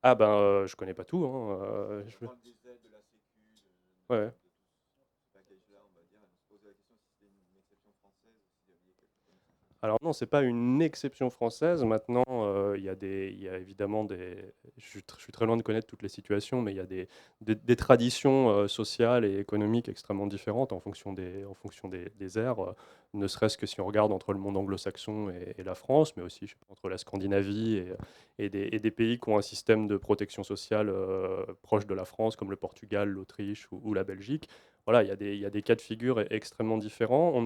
Ah ben, je connais pas tout. Hein, ouais. Alors non, c'est pas une exception française. Maintenant, il y a évidemment je suis très loin de connaître toutes les situations, mais il y a des traditions sociales et économiques extrêmement différentes en fonction des aires, ne serait-ce que si on regarde entre le monde anglo-saxon et la France, mais aussi je sais pas, entre la Scandinavie et des pays qui ont un système de protection sociale proche de la France, comme le Portugal, l'Autriche ou la Belgique. Voilà, il y a des cas de figure extrêmement différents.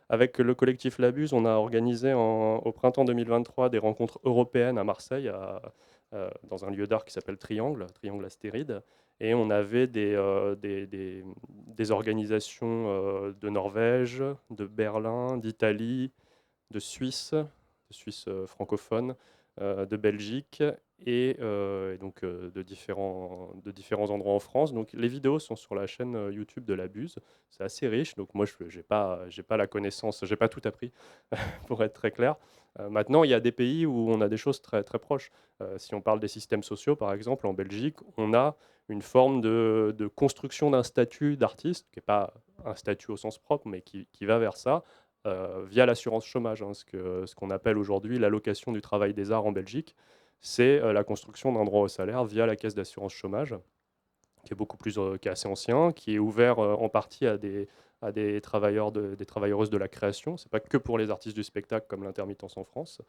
Avec le collectif Labuse, on a organisé au printemps 2023 des rencontres européennes à Marseille, dans un lieu d'art qui s'appelle Triangle Astéride. Et on avait des organisations de Norvège, de Berlin, d'Italie, de Suisse francophone, de Belgique et donc de différents endroits en France. Donc les vidéos sont sur la chaîne YouTube de la Buse. C'est assez riche. Donc moi, je j'ai pas la connaissance, j'ai pas tout appris, pour être très clair. Maintenant, il y a des pays où on a des choses très, très proches. Si on parle des systèmes sociaux, par exemple, en Belgique, on a une forme de construction d'un statut d'artiste, qui n'est pas un statut au sens propre, mais qui va vers ça, via l'assurance chômage, hein, ce qu'on appelle aujourd'hui l'allocation du travail des arts en Belgique. C'est la construction d'un droit au salaire via la caisse d'assurance chômage, qui est qui est assez ancien, qui est ouvert en partie à des des travailleuses de la création. C'est pas que pour les artistes du spectacle comme l'intermittence en France.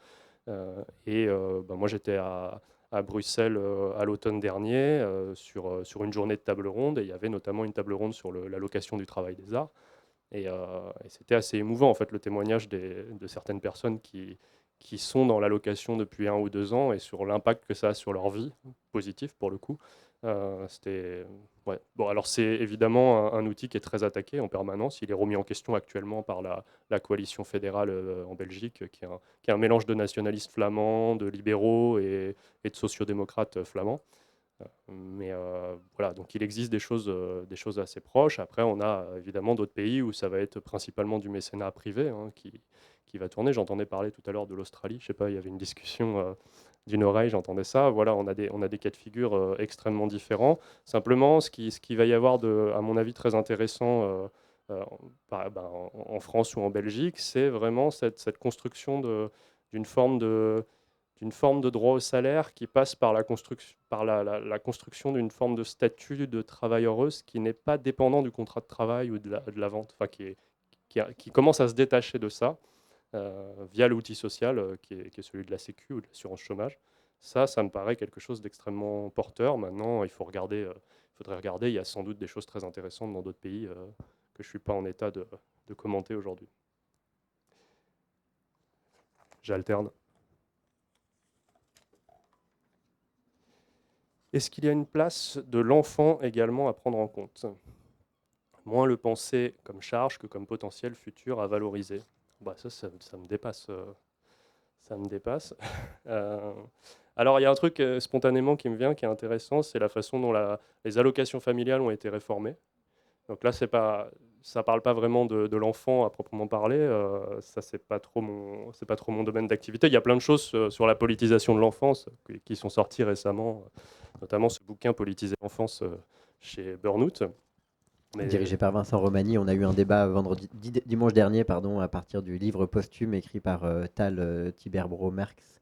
Moi, j'étais à Bruxelles à l'automne dernier sur une journée de table ronde, et il y avait notamment une table ronde sur la location du travail des arts. Et c'était assez émouvant, en fait, le témoignage de certaines personnes qui sont dans la location depuis 1 ou 2 ans et sur l'impact que ça a sur leur vie, positif pour le coup. C'était ouais. Bon, alors c'est évidemment un outil qui est très attaqué en permanence. Il est remis en question actuellement par la coalition fédérale en Belgique, qui est un mélange de nationalistes flamands, de libéraux et de sociodémocrates flamands. Voilà, donc il existe des choses assez proches. Après, on a évidemment d'autres pays où ça va être principalement du mécénat privé hein, qui va tourner. J'entendais parler tout à l'heure de l'Australie. Je sais pas, il y avait une discussion d'une oreille, j'entendais ça. Voilà, on a des cas de figure extrêmement différents. Simplement, ce qui va y avoir, à mon avis, très intéressant en France ou en Belgique, c'est vraiment cette construction d'une forme d'une forme de droit au salaire qui passe par la construction d'une forme de statut de travailleuse qui n'est pas dépendant du contrat de travail ou de la vente, enfin, qui commence à se détacher de ça via l'outil social qui est celui de la Sécu ou de l'assurance chômage. Ça me paraît quelque chose d'extrêmement porteur. Maintenant, faudrait regarder, il y a sans doute des choses très intéressantes dans d'autres pays que je ne suis pas en état de commenter aujourd'hui. J'alterne. Est-ce qu'il y a une place de l'enfant également à prendre en compte? Moins le penser comme charge que comme potentiel futur à valoriser. Bah, ça me dépasse. Ça me dépasse. Euh, alors, il y a un truc spontanément qui me vient, qui est intéressant, c'est la façon dont les allocations familiales ont été réformées. Donc là, ça parle pas vraiment de l'enfant à proprement parler. Ça, c'est pas trop mon domaine d'activité. Il y a plein de choses sur la politisation de l'enfance qui sont sorties récemment, notamment ce bouquin Politiser l'enfance chez Burnout. Dirigé par Vincent Romani, on a eu un débat dimanche dernier, pardon, à partir du livre posthume écrit par Tal Tiberbro-Merckx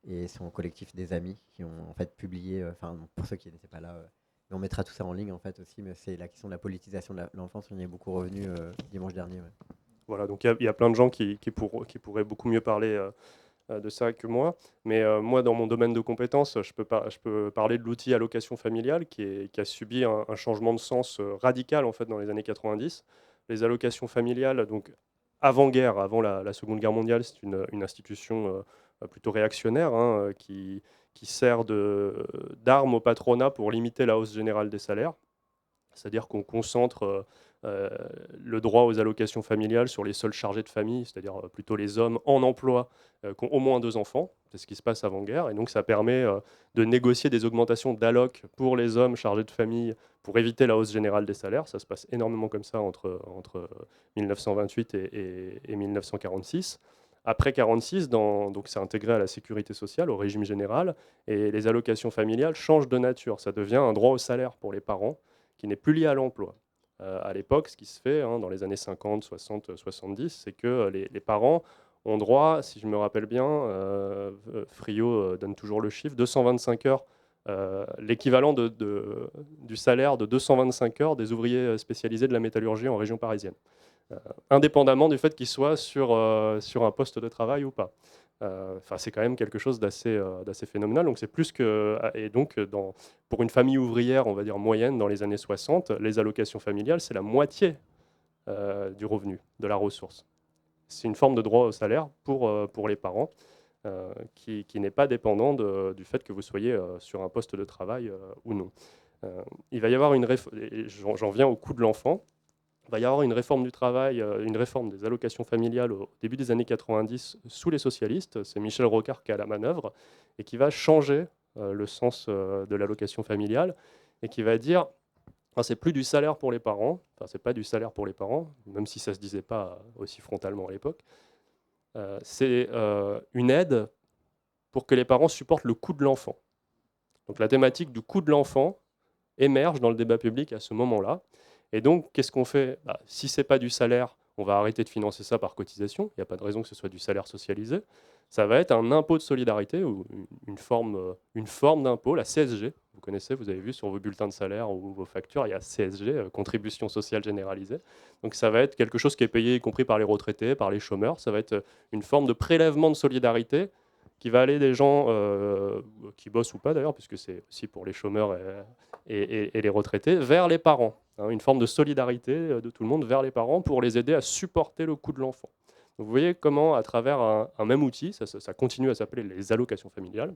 et son collectif des amis qui ont en fait publié, enfin pour ceux qui n'étaient pas là, et on mettra tout ça en ligne en fait aussi, mais c'est la question de la politisation de l'enfance, on y est beaucoup revenu dimanche dernier. Ouais. Voilà, donc il y a plein de gens qui pourraient beaucoup mieux parler de ça que moi. Mais moi, dans mon domaine de compétences, je peux parler de l'outil allocation familiale qui a subi un changement de sens radical en fait dans les années 90. Les allocations familiales, donc avant-guerre, avant la Seconde Guerre mondiale, c'est une institution plutôt réactionnaire hein, qui sert d'arme au patronat pour limiter la hausse générale des salaires. C'est-à-dire qu'on concentre le droit aux allocations familiales sur les seuls chargés de famille, c'est-à-dire plutôt les hommes en emploi qui ont au moins 2 enfants. C'est ce qui se passe avant-guerre. Et donc ça permet de négocier des augmentations d'alloc pour les hommes chargés de famille pour éviter la hausse générale des salaires. Ça se passe énormément comme ça entre 1928 et 1946. Après 1946, donc c'est intégré à la sécurité sociale, au régime général, et les allocations familiales changent de nature. Ça devient un droit au salaire pour les parents qui n'est plus lié à l'emploi. À l'époque, ce qui se fait hein, dans les années 50, 60, 70, c'est que les parents ont droit, si je me rappelle bien, Friot donne toujours le chiffre, 225 heures, l'équivalent du salaire de 225 heures des ouvriers spécialisés de la métallurgie en région parisienne, indépendamment du fait qu'ils soient sur un poste de travail ou pas. C'est quand même quelque chose d'assez phénoménal. Donc c'est plus que et donc pour une famille ouvrière, on va dire moyenne dans les années 60, les allocations familiales, c'est la moitié du revenu, de la ressource. C'est une forme de droit au salaire pour les parents qui n'est pas dépendant du fait que vous soyez sur un poste de travail ou non. Il va y avoir j'en viens au coût de l'enfant. Il va y avoir une réforme du travail, une réforme des allocations familiales au début des années 90 sous les socialistes. C'est Michel Rocard qui est à la manœuvre et qui va changer le sens de l'allocation familiale et qui va dire c'est plus du salaire pour les parents, enfin c'est pas du salaire pour les parents, même si ça se disait pas aussi frontalement à l'époque. C'est une aide pour que les parents supportent le coût de l'enfant. Donc la thématique du coût de l'enfant émerge dans le débat public à ce moment-là. Et donc, qu'est-ce qu'on fait si ce n'est pas du salaire, on va arrêter de financer ça par cotisation. Il n'y a pas de raison que ce soit du salaire socialisé. Ça va être un impôt de solidarité ou une forme d'impôt, la CSG, Vous connaissez, vous avez vu sur vos bulletins de salaire ou vos factures, il y a CSG, contribution sociale généralisée. Donc ça va être quelque chose qui est payé, y compris par les retraités, par les chômeurs. Ça va être une forme de prélèvement de solidarité qui va aller des gens qui bossent ou pas d'ailleurs, puisque c'est aussi pour les chômeurs et les retraités, vers les parents. Hein, une forme de solidarité de tout le monde vers les parents pour les aider à supporter le coût de l'enfant. Donc vous voyez comment, à travers un même outil, ça continue à s'appeler les allocations familiales,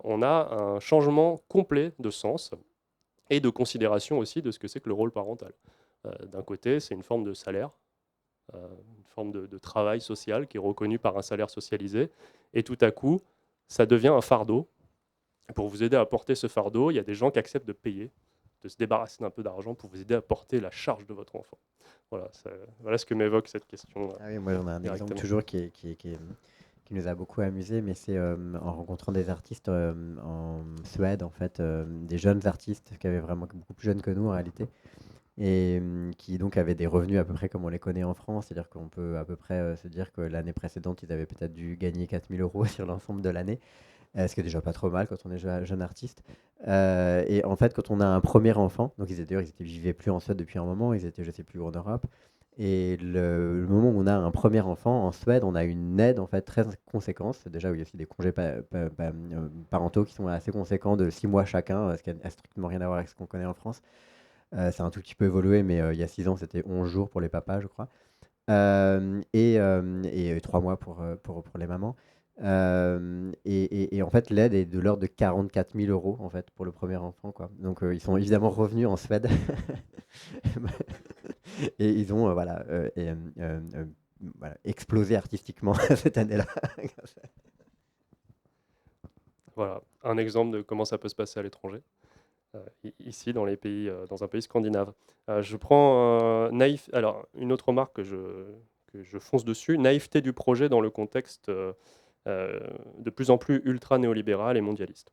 on a un changement complet de sens et de considération aussi de ce que c'est que le rôle parental. D'un côté, c'est une forme de salaire, une forme de travail social qui est reconnu par un salaire socialisé, et tout à coup, ça devient un fardeau. Pour vous aider à porter ce fardeau, il y a des gens qui acceptent de payer, de se débarrasser d'un peu d'argent pour vous aider à porter la charge de votre enfant. Voilà ce que m'évoque cette question Ah oui, moi j'en ai un exemple directement. toujours qui nous a beaucoup amusé, mais c'est en rencontrant des artistes en Suède, en fait, des jeunes artistes qui avaient vraiment beaucoup plus jeunes que nous en réalité, et qui donc avaient des revenus à peu près comme on les connaît en France, c'est-à-dire qu'on peut à peu près se dire que l'année précédente, ils avaient peut-être dû gagner 4 000 € sur l'ensemble de l'année, ce qui est déjà pas trop mal quand on est jeune artiste. Et en fait, quand on a un premier enfant, donc ils vivaient plus en Suède depuis un moment, ils étaient, je sais plus, en Europe. Et le moment où on a un premier enfant en Suède, on a une aide en fait très conséquente. Déjà, où il y a aussi des congés parentaux qui sont assez conséquents de 6 mois chacun, ce qui n'a strictement rien à voir avec ce qu'on connaît en France. Ça a un tout petit peu évolué, mais il y a 6 ans, c'était 11 jours pour les papas, je crois. Et 3 mois pour les mamans. Et en fait, l'aide est de l'ordre de 44 000 € en fait, pour le premier enfant, quoi. Donc, ils sont évidemment revenus en Suède. Et ils ont voilà, explosé artistiquement cette année-là. Voilà, un exemple de comment ça peut se passer à l'étranger. Ici, dans dans un pays scandinave. Je prends alors, une autre remarque que je fonce dessus, naïveté du projet dans le contexte de plus en plus ultra néolibéral et mondialiste.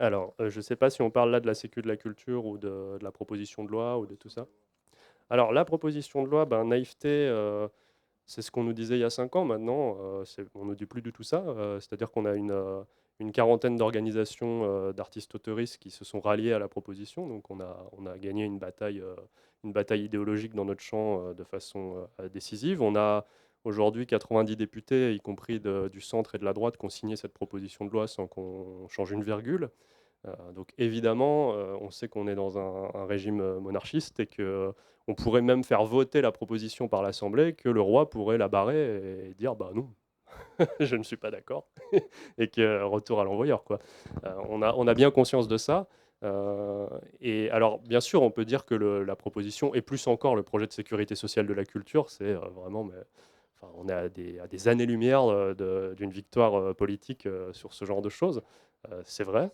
Alors, je ne sais pas si on parle là de la Sécu de la culture ou de la proposition de loi ou de tout ça. Alors, la proposition de loi, ben, naïveté, c'est ce qu'on nous disait il y a 5 ans. Maintenant, on ne dit plus du tout ça. C'est-à-dire qu'on a une quarantaine d'organisations d'artistes auteuristes qui se sont ralliés à la proposition. Donc on a gagné une bataille idéologique dans notre champ de façon décisive. On a aujourd'hui 90 députés, y compris du centre et de la droite, qui ont signé cette proposition de loi sans qu'on change une virgule. Donc évidemment, on sait qu'on est dans un régime monarchiste et qu'on pourrait même faire voter la proposition par l'Assemblée, que le roi pourrait la barrer et dire bah non, je ne suis pas d'accord, et que retour à l'envoyeur, quoi. On a bien conscience de ça. Et alors, bien sûr, on peut dire que la proposition, et plus encore le projet de sécurité sociale de la culture, c'est vraiment, mais, enfin, on est à des années-lumière d'une victoire politique sur ce genre de choses. C'est vrai.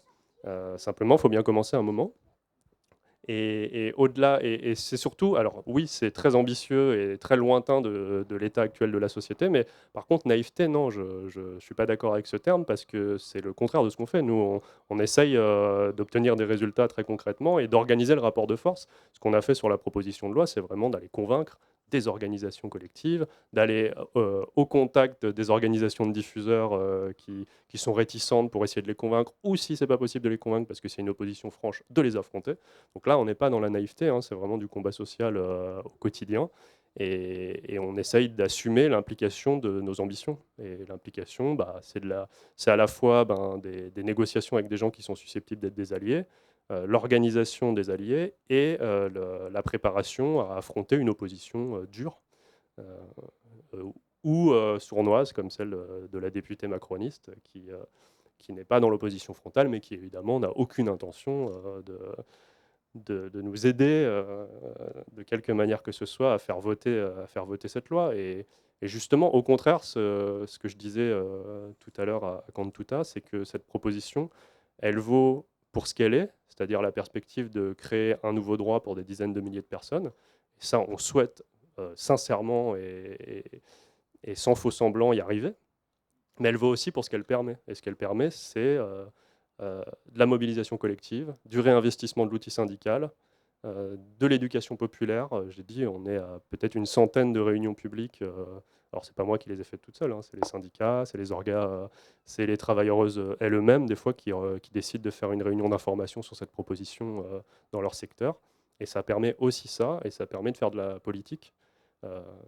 Simplement, il faut bien commencer un moment. Et au-delà, et c'est surtout, alors oui, c'est très ambitieux et très lointain de l'état actuel de la société, mais par contre, naïveté, non, je ne suis pas d'accord avec ce terme parce que c'est le contraire de ce qu'on fait. Nous, on essaye d'obtenir des résultats très concrètement et d'organiser le rapport de force. Ce qu'on a fait sur la proposition de loi, c'est vraiment d'aller convaincre des organisations collectives, d'aller au contact des organisations de diffuseurs qui sont réticentes pour essayer de les convaincre, ou si c'est pas possible de les convaincre parce que c'est une opposition franche, de les affronter. Donc là, on n'est pas dans la naïveté, hein, c'est vraiment du combat social au quotidien. Et on essaye d'assumer l'implication de nos ambitions. Et l'implication, bah, c'est à la fois ben, des négociations avec des gens qui sont susceptibles d'être des alliés, l'organisation des alliés et la préparation à affronter une opposition dure euh, ou sournoise, comme celle de la députée macroniste, qui n'est pas dans l'opposition frontale, mais qui évidemment n'a aucune intention de nous aider de quelque manière que ce soit à faire voter cette loi. Et justement, au contraire, ce que je disais tout à l'heure à Cantuta, c'est que cette proposition, elle vaut pour ce qu'elle est, c'est-à-dire la perspective de créer un nouveau droit pour des dizaines de milliers de personnes. Et ça, on souhaite sincèrement et sans faux semblant y arriver. Mais elle vaut aussi pour ce qu'elle permet. Et ce qu'elle permet, c'est de la mobilisation collective, du réinvestissement de l'outil syndical, de l'éducation populaire. J'ai dit, on est à peut-être une centaine de réunions publiques. Alors, c'est pas moi qui les ai faites toutes seules, hein, c'est les syndicats, c'est les orgas, c'est les travailleuses elles-mêmes, des fois, qui décident de faire une réunion d'information sur cette proposition dans leur secteur. Et ça permet aussi ça, et ça permet de faire de la politique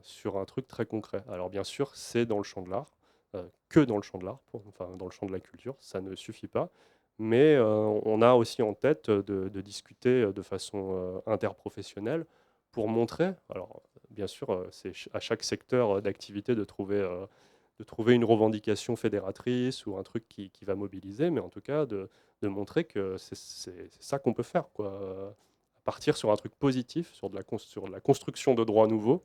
sur un truc très concret. Alors, bien sûr, c'est dans le champ de l'art, que dans le champ de l'art, enfin, dans le champ de la culture, ça ne suffit pas. Mais on a aussi en tête de discuter de façon interprofessionnelle pour montrer, alors bien sûr, c'est à chaque secteur d'activité de trouver une revendication fédératrice ou un truc qui va mobiliser, mais en tout cas de montrer que c'est ça qu'on peut faire, quoi. Partir sur un truc positif, sur de la construction de droits nouveaux,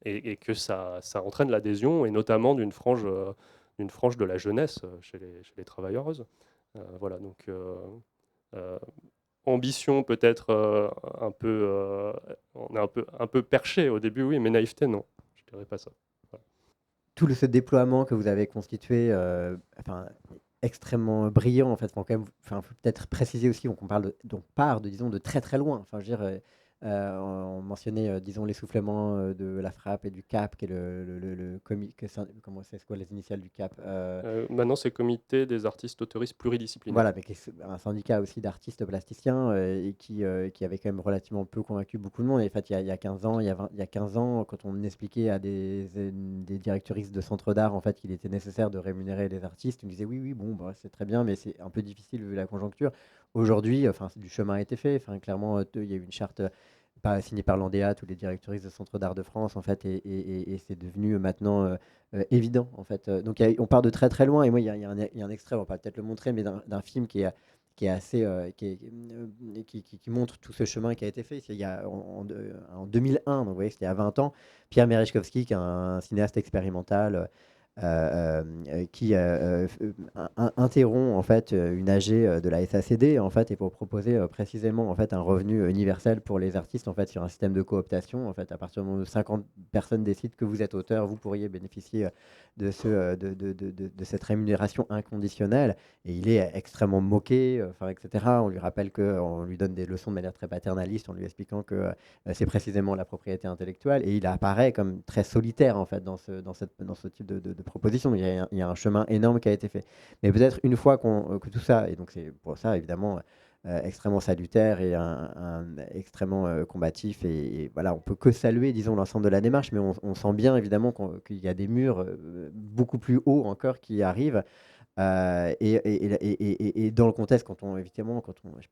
et que ça entraîne l'adhésion, et notamment d'une frange de la jeunesse chez les travailleuses. Voilà, donc euh, ambition peut-être on est un peu perché au début, oui, mais naïveté, non, je dirais pas ça. Voilà. Tout ce déploiement que vous avez constitué, enfin, extrêmement brillant en fait. Faut quand même, enfin, faut peut-être préciser aussi, on parle donc part de, disons, de très très loin. Enfin, je veux dire, on mentionnait, disons, l'essoufflement de la frappe et du CAP, qui est comment c'est quoi les initiales du CAP? Maintenant, c'est Comité des artistes autoristes pluridisciplinaires. Voilà, mais qui est un syndicat aussi d'artistes plasticiens et qui avait quand même relativement peu convaincu beaucoup de monde. Et en fait, il y a 15 ans, il y a 15 ans, quand on expliquait à des directrices de centres d'art en fait, qu'il était nécessaire de rémunérer les artistes, ils me disaient oui, oui, bon, bah, c'est très bien, mais c'est un peu difficile vu la conjoncture. Aujourd'hui, enfin, du chemin a été fait. Enfin, clairement, il y a eu une charte pas signée par l'ANDEA, tous les directrices de centres d'art de France, en fait, et c'est devenu maintenant évident, en fait. Donc, on part de très très loin. Et moi, il y a un extrait, on va peut-être le montrer, mais d'un film qui est assez, qui montre tout ce chemin qui a été fait. Il y a en 2001, donc vous voyez, c'était il y a 20 ans, Pierre Merezkowski, qui est un cinéaste expérimental, qui interrompt en fait une AG de la SACD en fait et pour proposer précisément en fait un revenu universel pour les artistes en fait sur un système de cooptation en fait à partir du moment où 50 personnes décident que vous êtes auteur, vous pourriez bénéficier de cette rémunération inconditionnelle et il est extrêmement moqué enfin etc. On lui rappelle que on lui donne des leçons de manière très paternaliste en lui expliquant que c'est précisément la propriété intellectuelle et il apparaît comme très solitaire en fait dans ce type de proposition. Il y a un chemin énorme qui a été fait. Mais peut-être une fois que tout ça, et donc c'est pour ça évidemment extrêmement salutaire et extrêmement combatif et voilà, on peut que saluer disons l'ensemble de la démarche, mais on sent bien évidemment qu'il y a des murs beaucoup plus hauts encore qui arrivent et dans le contexte, quand on, je sais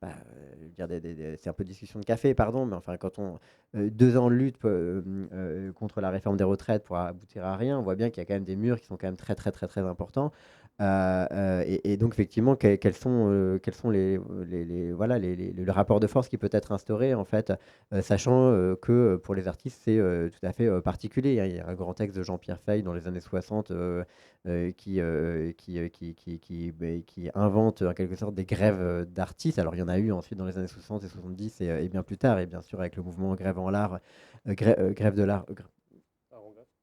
pas, je veux dire c'est un peu discussion de café, pardon, mais enfin, quand on 2 ans de lutte contre la réforme des retraites pour aboutir à rien, on voit bien qu'il y a quand même des murs qui sont quand même très, très, très, très importants. Et donc effectivement, quels sont voilà, le rapport de force qui peut être instauré, en fait, sachant que pour les artistes, c'est tout à fait particulier, hein. Il y a un grand texte de Jean-Pierre Fey dans les années 60 qui invente en quelque sorte des grèves d'artistes. Alors il y en a eu ensuite dans les années 60 et 70 et bien plus tard, et bien sûr avec le mouvement Grève en l'art, grève de l'art,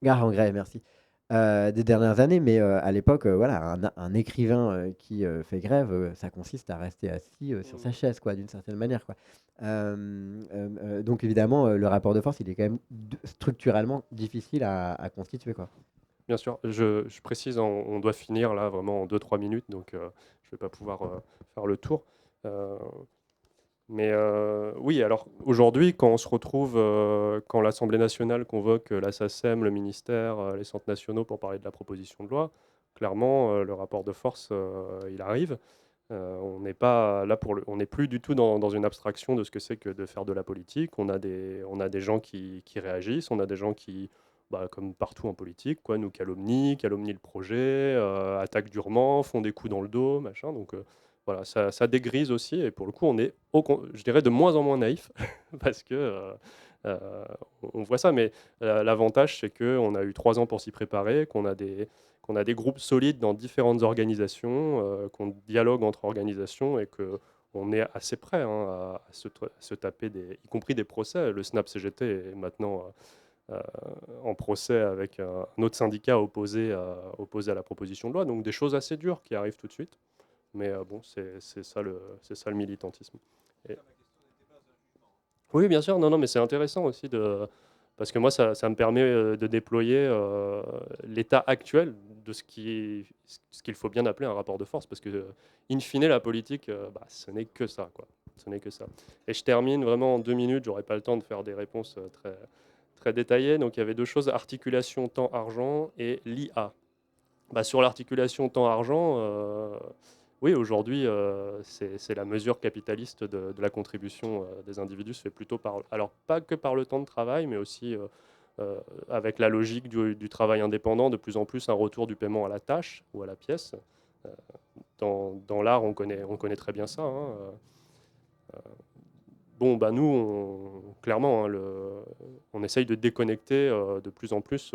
gare en grève, merci, des dernières années. Mais à l'époque, voilà, un écrivain qui fait grève, ça consiste à rester assis sur sa chaise, quoi, d'une certaine manière, quoi. Donc évidemment, le rapport de force, il est quand même structurellement difficile à constituer, quoi. Bien sûr, je précise, on doit finir là vraiment en 2-3 minutes, donc je ne vais pas pouvoir faire le tour. Euh, Mais oui, alors aujourd'hui, quand on se retrouve, quand l'Assemblée nationale convoque la SACEM, le ministère, les centres nationaux pour parler de la proposition de loi, clairement, le rapport de force, il arrive. On n'est pas là on n'est plus du tout dans une abstraction de ce que c'est que de faire de la politique. On a des gens qui réagissent, on a des gens qui, bah, comme partout en politique, quoi, nous calomnient le projet, attaquent durement, font des coups dans le dos, machin. Donc voilà, ça dégrise aussi. Et pour le coup, on est, je dirais, de moins en moins naïf parce que euh, on voit ça. Mais l'avantage, c'est qu'on a eu 3 ans pour s'y préparer, qu'on a des groupes solides dans différentes organisations, qu'on dialogue entre organisations et qu'on est assez prêt, hein, à se taper y compris des procès. Le SNAP CGT est maintenant en procès avec un autre syndicat opposé à la proposition de loi. Donc des choses assez dures qui arrivent tout de suite. Mais bon, c'est ça le militantisme. Et- Oui, bien sûr, non, non, mais c'est intéressant aussi de parce que moi ça me permet, de déployer, l'état actuel de ce qu'il faut bien appeler un rapport de force parce que, in fine la politique, bah, ce n'est que ça, quoi. Ce n'est que ça et je termine vraiment en 2 minutes, j'aurai pas le temps de faire des réponses, très très détaillées. Donc il y avait 2 choses, articulation temps-argent et l'IA. Bah, sur l'articulation temps-argent, oui, aujourd'hui, c'est la mesure capitaliste de la contribution des individus se fait plutôt par, alors pas que par le temps de travail, mais aussi avec la logique du travail indépendant, de plus en plus un retour du paiement à la tâche ou à la pièce. Euh, dans l'art, on connaît très bien ça, hein. Bon, bah nous, clairement, hein, on essaye de déconnecter de plus en plus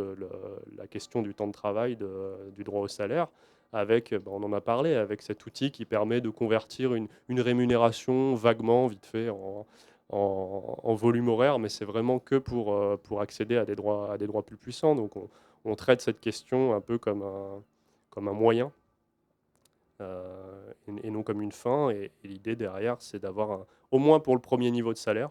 la question du temps de travail du droit au salaire avec, bah, on en a parlé, avec cet outil qui permet de convertir une rémunération vaguement, vite fait, en volume horaire, mais c'est vraiment que pour accéder à des droits plus puissants. Donc on traite cette question un peu comme un moyen et non comme une fin. Et l'idée derrière, c'est d'avoir, au moins pour le premier niveau de salaire,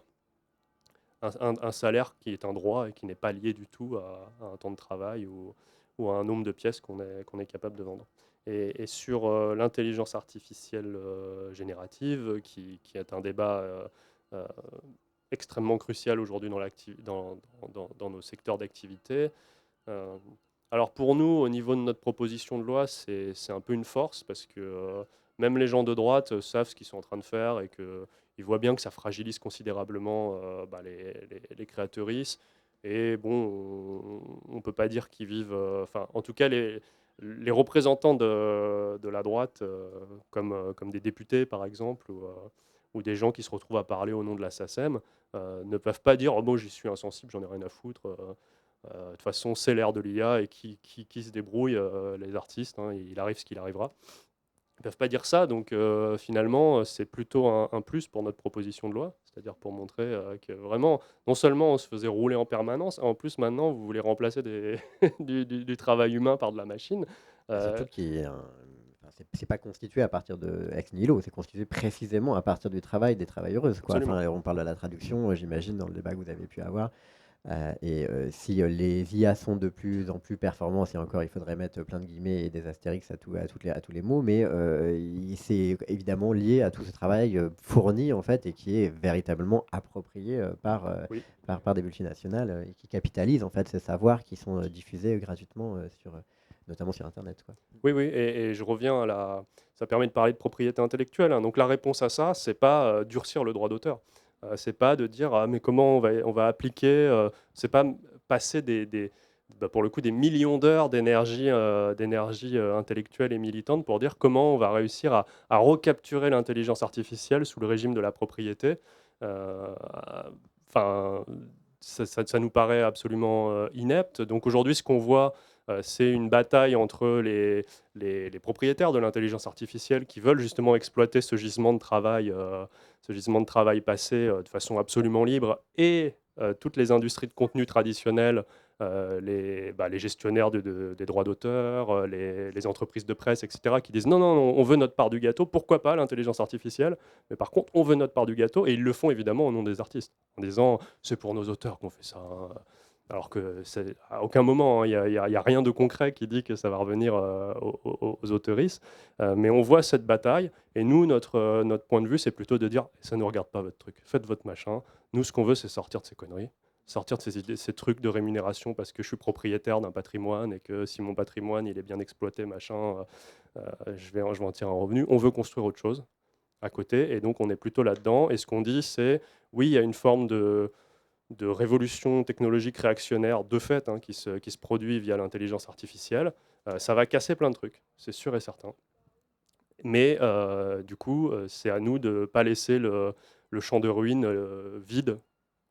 un salaire qui est un droit et qui n'est pas lié du tout à un temps de travail ou à un nombre de pièces qu'on est capable de vendre. Et sur l'intelligence artificielle générative, qui est un débat euh, extrêmement crucial aujourd'hui dans nos secteurs d'activité. Euh, alors pour nous, au niveau de notre proposition de loi, c'est un peu une force parce que même les gens de droite savent ce qu'ils sont en train de faire et qu'ils voient bien que ça fragilise considérablement bah, les créatrices. Et bon, on ne peut pas dire qu'ils vivent... Enfin, en tout cas, les représentants de la droite, comme des députés par exemple, ou des gens qui se retrouvent à parler au nom de la SACEM, ne peuvent pas dire «Oh, moi j'y suis insensible, j'en ai rien à foutre». De toute façon, c'est l'ère de l'IA et qui se débrouille, les artistes, hein, il arrive ce qu'il arrivera. Ils ne peuvent pas dire ça, donc finalement, c'est plutôt un plus pour notre proposition de loi, c'est-à-dire pour montrer que vraiment, non seulement on se faisait rouler en permanence, en plus maintenant, vous voulez remplacer du travail humain par de la machine. Et Euh, surtout qui est enfin, c'est pas constitué à partir de ex nihilo, c'est constitué précisément à partir du travail des travailleuses, quoi. Absolument. Enfin, on parle de la traduction, j'imagine, dans le débat que vous avez pu avoir. Si les IA sont de plus en plus performants, et encore il faudrait mettre plein de guillemets et des astérix à tous les mots, mais c'est évidemment lié à tout ce travail fourni en fait et qui est véritablement approprié Oui. par des multinationales et qui capitalisent en fait ces savoirs qui sont diffusés gratuitement notamment sur Internet, quoi. Oui, oui, et je reviens à ça permet de parler de propriété intellectuelle, hein. Donc la réponse à ça, c'est pas durcir le droit d'auteur. C'est pas de dire ah mais comment on va appliquer. C'est pas passer bah, pour le coup des millions d'heures d'énergie intellectuelle et militante pour dire comment on va réussir à recapturer l'intelligence artificielle sous le régime de la propriété. Euh, Enfin, ça nous paraît absolument inepte. Donc aujourd'hui, ce qu'on voit, c'est une bataille entre les propriétaires de l'intelligence artificielle qui veulent justement exploiter ce gisement de travail passé de façon absolument libre, et toutes les industries de contenu traditionnelles, bah, les gestionnaires des droits d'auteur, les entreprises de presse, etc., qui disent non, non, non, on veut notre part du gâteau, pourquoi pas l'intelligence artificielle, mais par contre, on veut notre part du gâteau, et ils le font évidemment au nom des artistes, en disant c'est pour nos auteurs qu'on fait ça, hein. Alors que à aucun moment, hein, il y a rien de concret qui dit que ça va revenir aux autoristes. Mais on voit cette bataille. Et nous, notre point de vue, c'est plutôt de dire ça ne nous regarde pas votre truc. Faites votre machin. Nous, ce qu'on veut, c'est sortir de ces conneries. Sortir de ces idées, ces trucs de rémunération parce que je suis propriétaire d'un patrimoine et que si mon patrimoine il est bien exploité, machin, je vais en tirer un revenu. On veut construire autre chose à côté. Et donc, on est plutôt là-dedans. Et ce qu'on dit, c'est oui, il y a une forme de révolution technologique réactionnaire de fait, hein, qui se produit via l'intelligence artificielle. Ça va casser plein de trucs, c'est sûr et certain. Mais du coup, c'est à nous de ne pas laisser le champ de ruines vide,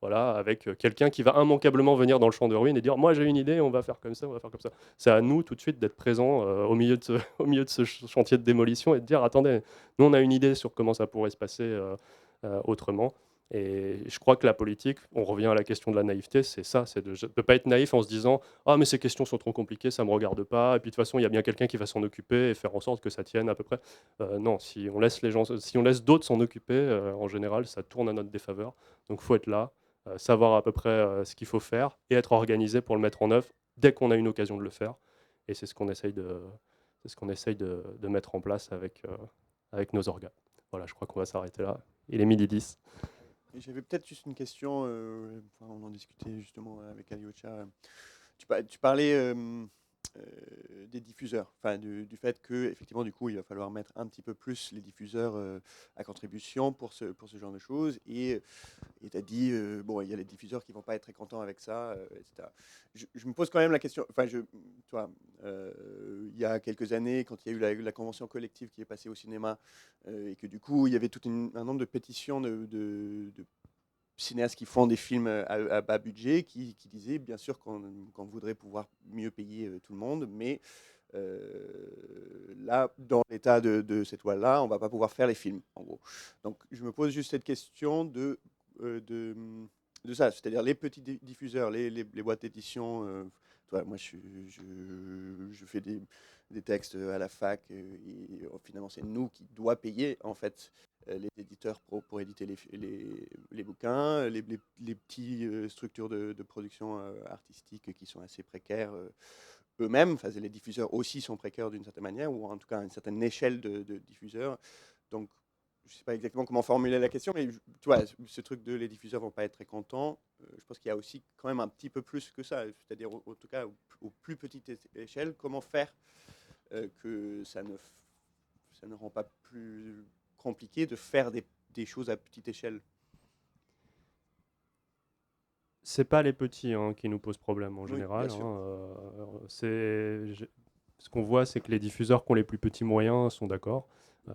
voilà, avec quelqu'un qui va immanquablement venir dans le champ de ruines et dire moi j'ai une idée, on va faire comme ça, on va faire comme ça. C'est à nous tout de suite d'être présents au milieu au milieu de ce chantier de démolition et de dire attendez, nous on a une idée sur comment ça pourrait se passer autrement. Et je crois que la politique, on revient à la question de la naïveté, c'est ça, c'est de ne pas être naïf en se disant: «Ah mais ces questions sont trop compliquées, ça ne me regarde pas et puis de toute façon, il y a bien quelqu'un qui va s'en occuper et faire en sorte que ça tienne à peu près». Non, si on laisse les gens si on laisse d'autres s'en occuper, en général, ça tourne à notre défaveur. Donc il faut être là, savoir à peu près, ce qu'il faut faire et être organisé pour le mettre en œuvre dès qu'on a une occasion de le faire. Et c'est ce qu'on essaye de mettre en place avec nos organes. Voilà, je crois qu'on va s'arrêter là. Il est 12h10. Et j'avais peut-être juste une question, enfin, on en discutait justement avec Alyosha. Tu parlais des diffuseurs, enfin du fait que effectivement du coup il va falloir mettre un petit peu plus les diffuseurs à contribution pour ce genre de choses et tu as dit bon il y a les diffuseurs qui vont pas être très contents avec ça, etc. Je me pose quand même la question, enfin toi, il y a quelques années quand il y a eu la convention collective qui est passée au cinéma et que du coup il y avait tout un nombre de pétitions de cinéastes qui font des films à bas budget, qui disaient bien sûr qu'on voudrait pouvoir mieux payer tout le monde, mais là, dans l'état de cette loi-là, on ne va pas pouvoir faire les films, en gros. Donc je me pose juste cette question euh, de, de ça, c'est-à-dire les petits diffuseurs, les boîtes d'édition. Moi, je fais des textes à la fac et finalement, c'est nous qui doit payer en fait les éditeurs pour éditer les bouquins, les petites structures de production artistique qui sont assez précaires eux-mêmes. Enfin, les diffuseurs aussi sont précaires d'une certaine manière, ou en tout cas à une certaine échelle de diffuseurs. Donc, je ne sais pas exactement comment formuler la question, mais tu vois, ce truc de les diffuseurs vont pas être très contents, je pense qu'il y a aussi quand même un petit peu plus que ça, c'est-à-dire en tout cas au plus petite échelle, comment faire que ça ne rend pas plus compliqué de faire des choses à petite échelle. C'est pas les petits qui nous posent problème en Oui, bien général. sûr. Ce qu'on voit, c'est que les diffuseurs qui ont les plus petits moyens sont d'accord.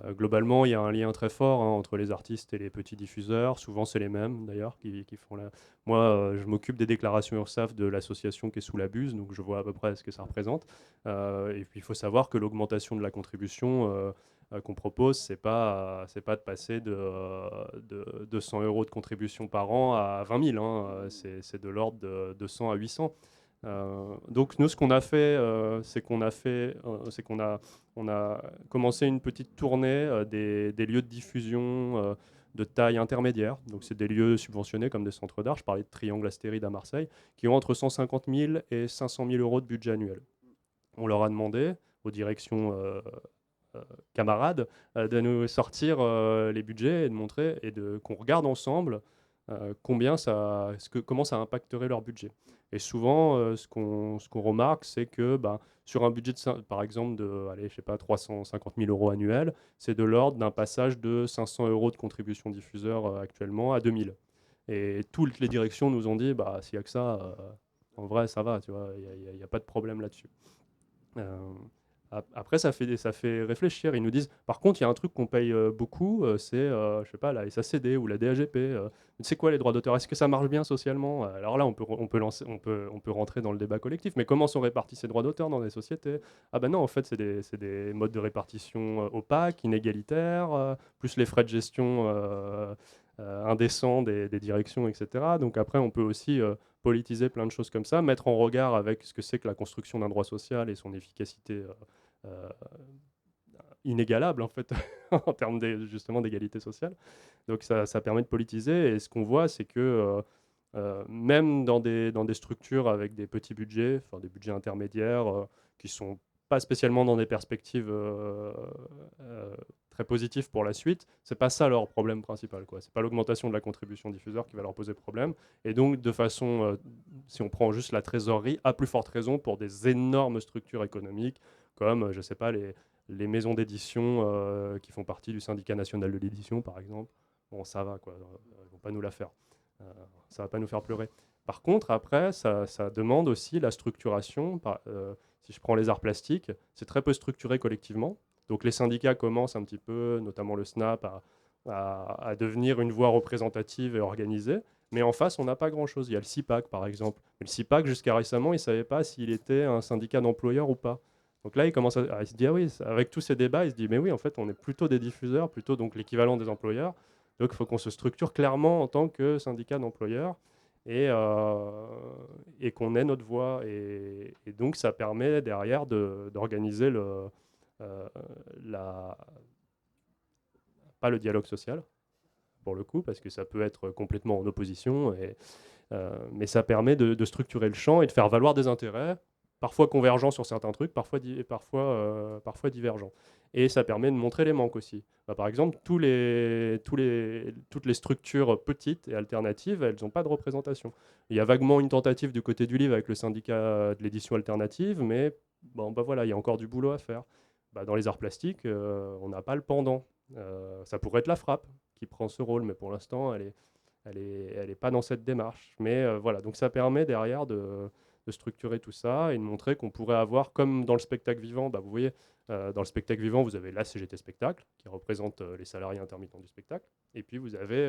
Globalement, il y a un lien très fort entre les artistes et les petits diffuseurs. Souvent, c'est les mêmes d'ailleurs qui font la. Moi, je m'occupe des déclarations URSSAF de l'association qui est sous la Buse, donc je vois à peu près ce que ça représente. Et puis, il faut savoir que l'augmentation de la contribution qu'on propose, c'est pas de passer de 200 euros de contribution par an à 20 000, hein. C'est de l'ordre de 200 à 800. Donc nous, ce qu'on a fait, c'est qu'on a commencé une petite tournée des lieux de diffusion de taille intermédiaire. Donc c'est des lieux subventionnés comme des centres d'art. Je parlais de Triangle Astéride à Marseille, qui ont entre 150 000 et 500 000 euros de budget annuel. On leur a demandé aux directions euh, camarades de nous sortir les budgets et de montrer qu'on regarde ensemble comment ça impacterait leur budget. Et souvent, ce qu'on remarque, c'est que sur un budget, par exemple, de allez, je sais pas, 350 000 euros annuels, c'est de l'ordre d'un passage de 500 euros de contribution diffuseur actuellement à 2000. Et toutes les directions nous ont dit, s'il n'y a que ça, en vrai, ça va, tu vois, il n'y a pas de problème là-dessus. Euh, Après, ça fait réfléchir. Ils nous disent, par contre, il y a un truc qu'on paye beaucoup, c'est, je sais pas, la SACD ou la DAGP. C'est quoi les droits d'auteur? Est-ce que ça marche bien socialement? Alors là, on peut rentrer dans le débat collectif. Mais comment sont répartis ces droits d'auteur dans les sociétés? Ah ben non, en fait, c'est des modes de répartition opaques, inégalitaires, plus les frais de gestion indécents des directions, etc. Donc après, on peut aussi politiser plein de choses comme ça, mettre en regard avec ce que c'est que la construction d'un droit social et son efficacité euh, inégalable en fait en termes justement d'égalité sociale. Donc ça permet de politiser et ce qu'on voit c'est que même dans des structures avec des petits budgets, enfin des budgets intermédiaires qui sont pas spécialement dans des perspectives euh, très positives pour la suite, c'est pas ça leur problème principal, quoi. C'est pas l'augmentation de la contribution diffuseur qui va leur poser problème. Et donc de façon, si on prend juste la trésorerie, à plus forte raison pour des énormes structures économiques comme, je sais pas, les maisons d'édition qui font partie du syndicat national de l'édition, par exemple. Bon, ça va, quoi. Ils vont pas nous la faire. Euh, Ça va pas nous faire pleurer. Par contre, après, ça demande aussi la structuration. Si je prends les arts plastiques, c'est très peu structuré collectivement. Donc les syndicats commencent un petit peu, notamment le SNAP, à devenir une voix représentative et organisée. Mais en face, on n'a pas grand-chose. Il y a le CIPAC, par exemple. Mais le CIPAC, jusqu'à récemment, il ne savait pas s'il était un syndicat d'employeurs ou pas. Donc là, il commence se dire, ah oui, avec tous ces débats, il se dit, mais oui, en fait, on est plutôt des diffuseurs, plutôt donc l'équivalent des employeurs. Donc il faut qu'on se structure clairement en tant que syndicat d'employeurs et qu'on ait notre voix. Et donc ça permet derrière d'organiser euh, la, pas le dialogue social, pour le coup, parce que ça peut être complètement en opposition, mais ça permet de structurer le champ et de faire valoir des intérêts, parfois convergents sur certains trucs, parfois divergents. Et ça permet de montrer les manques aussi. Bah, par exemple, toutes les structures petites et alternatives, elles n'ont pas de représentation. Il y a vaguement une tentative du côté du livre avec le syndicat de l'édition alternative, mais bon, bah voilà, il y a encore du boulot à faire. Bah, dans les arts plastiques, on n'a pas le pendant. Ça pourrait être la Frappe qui prend ce rôle, mais pour l'instant, elle est pas dans cette démarche. Mais voilà, donc ça permet derrière de structurer tout ça et de montrer qu'on pourrait avoir, comme dans le spectacle vivant, bah, vous voyez, dans le spectacle vivant, vous avez la CGT Spectacle, qui représente les salariés intermittents du spectacle, et puis vous avez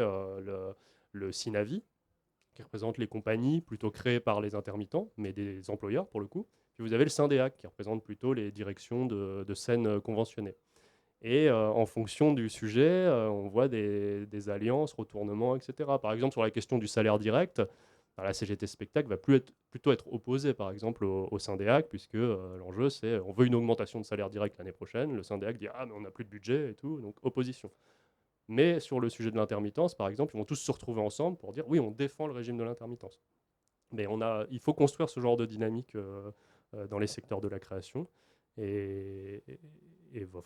le Synavi, qui représente les compagnies plutôt créées par les intermittents, mais des employeurs pour le coup. Puis vous avez le Syndéac, qui représente plutôt les directions de scènes conventionnées. Et en fonction du sujet, on voit des alliances, retournements, etc. Par exemple, sur la question du salaire direct, la CGT Spectacle va plutôt être opposée, par exemple, au Syndéac, puisque l'enjeu, c'est on veut une augmentation de salaire direct l'année prochaine. Le Syndéac dit ah, mais on n'a plus de budget et tout, donc opposition. Mais sur le sujet de l'intermittence, par exemple, ils vont tous se retrouver ensemble pour dire oui, on défend le régime de l'intermittence. Mais il faut construire ce genre de dynamique dans les secteurs de la création. Et,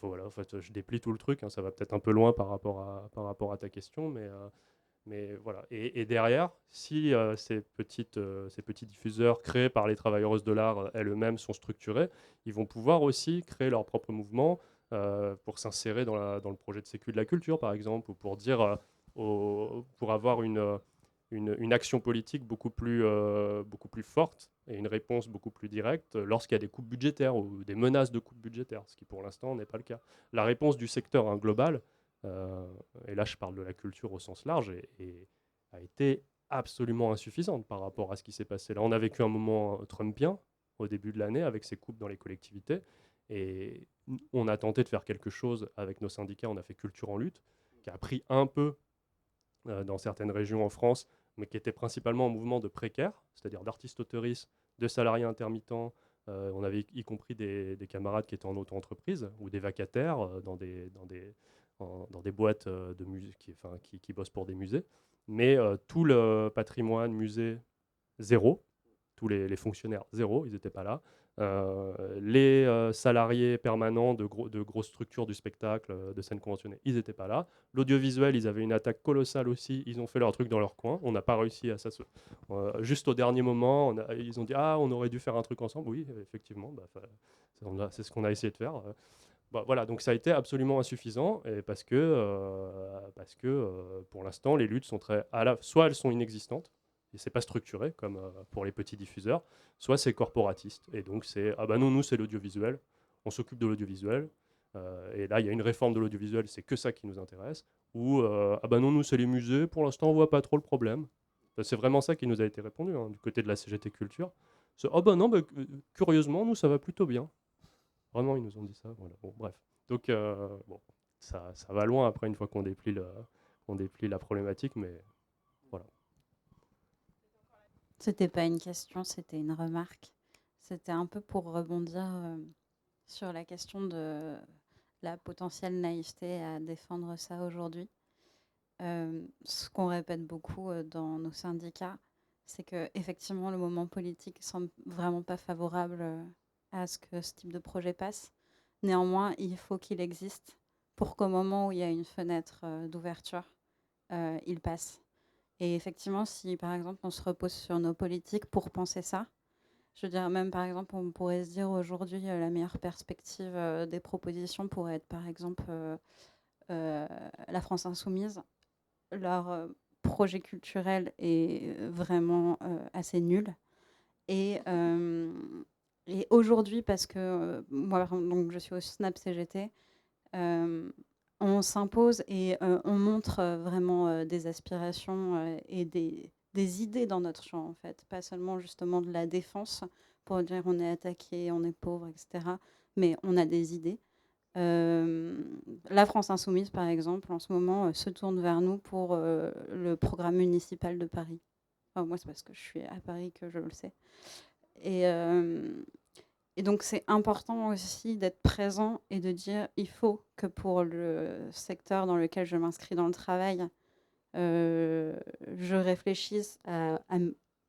voilà, en fait, je déplie tout le truc, hein, ça va peut-être un peu loin par rapport à ta question, mais voilà. Et derrière, si ces petits diffuseurs créés par les travailleuses de l'art elles-mêmes sont structurés, ils vont pouvoir aussi créer leur propre mouvement pour s'insérer dans le projet de sécu de la culture, par exemple, ou pour dire, pour avoir une action politique beaucoup plus forte et une réponse beaucoup plus directe lorsqu'il y a des coupes budgétaires ou des menaces de coupes budgétaires, ce qui pour l'instant n'est pas le cas. La réponse du secteur global, euh, et là je parle de la culture au sens large, a été absolument insuffisante par rapport à ce qui s'est passé. Là, on a vécu un moment trumpien au début de l'année avec ces coupes dans les collectivités, et on a tenté de faire quelque chose avec nos syndicats, on a fait Culture en lutte, qui a pris un peu dans certaines régions en France, mais qui était principalement un mouvement de précaires, c'est-à-dire d'artistes auteuristes, de salariés intermittents. On avait y compris des camarades qui étaient en auto-entreprise ou des vacataires dans des boîtes de musées qui bossent pour des musées. Mais tout le patrimoine musée, zéro. Tous les fonctionnaires, zéro, ils n'étaient pas là. Les salariés permanents de grosses structures du spectacle, de scènes conventionnées, ils n'étaient pas là. L'audiovisuel, ils avaient une attaque colossale aussi. Ils ont fait leur truc dans leur coin. On n'a pas réussi à ça. Juste au dernier moment, ils ont dit ah, on aurait dû faire un truc ensemble. Oui, effectivement, c'est ce qu'on a essayé de faire. Voilà, donc ça a été absolument insuffisant et parce que pour l'instant, les luttes sont soit elles sont inexistantes et c'est pas structuré comme pour les petits diffuseurs, soit c'est corporatiste et donc c'est ah bah non, nous c'est l'audiovisuel, on s'occupe de l'audiovisuel et là il y a une réforme de l'audiovisuel, c'est que ça qui nous intéresse, ou ah bah non, nous c'est les musées, pour l'instant on voit pas trop le problème. C'est vraiment ça qui nous a été répondu du côté de la CGT Culture. C'est ah bah non, curieusement nous ça va plutôt bien. Vraiment, ils nous ont dit ça. Voilà. Bon, bref. Donc, bon, ça va loin après une fois qu'on déplie la problématique, mais voilà. C'était pas une question, c'était une remarque. C'était un peu pour rebondir sur la question de la potentielle naïveté à défendre ça aujourd'hui. Ce qu'on répète beaucoup dans nos syndicats, c'est que effectivement le moment politique semble vraiment pas favorable à ce que ce type de projet passe. Néanmoins, il faut qu'il existe pour qu'au moment où il y a une fenêtre d'ouverture, il passe. Et effectivement, si par exemple on se repose sur nos politiques pour penser ça, je veux dire, même par exemple, on pourrait se dire aujourd'hui la meilleure perspective des propositions pourrait être par exemple la France Insoumise. Leur projet culturel est vraiment assez nul. Et, aujourd'hui, parce que moi, donc, je suis au SNAP CGT, on s'impose et on montre vraiment des aspirations et des idées dans notre champ, en fait. Pas seulement justement de la défense pour dire on est attaqué, on est pauvre, etc. Mais on a des idées. La France insoumise, par exemple, en ce moment, se tourne vers nous pour le programme municipal de Paris. Enfin, moi, c'est parce que je suis à Paris que je le sais. Et, et donc, c'est important aussi d'être présent et de dire il faut que pour le secteur dans lequel je m'inscris dans le travail, je réfléchisse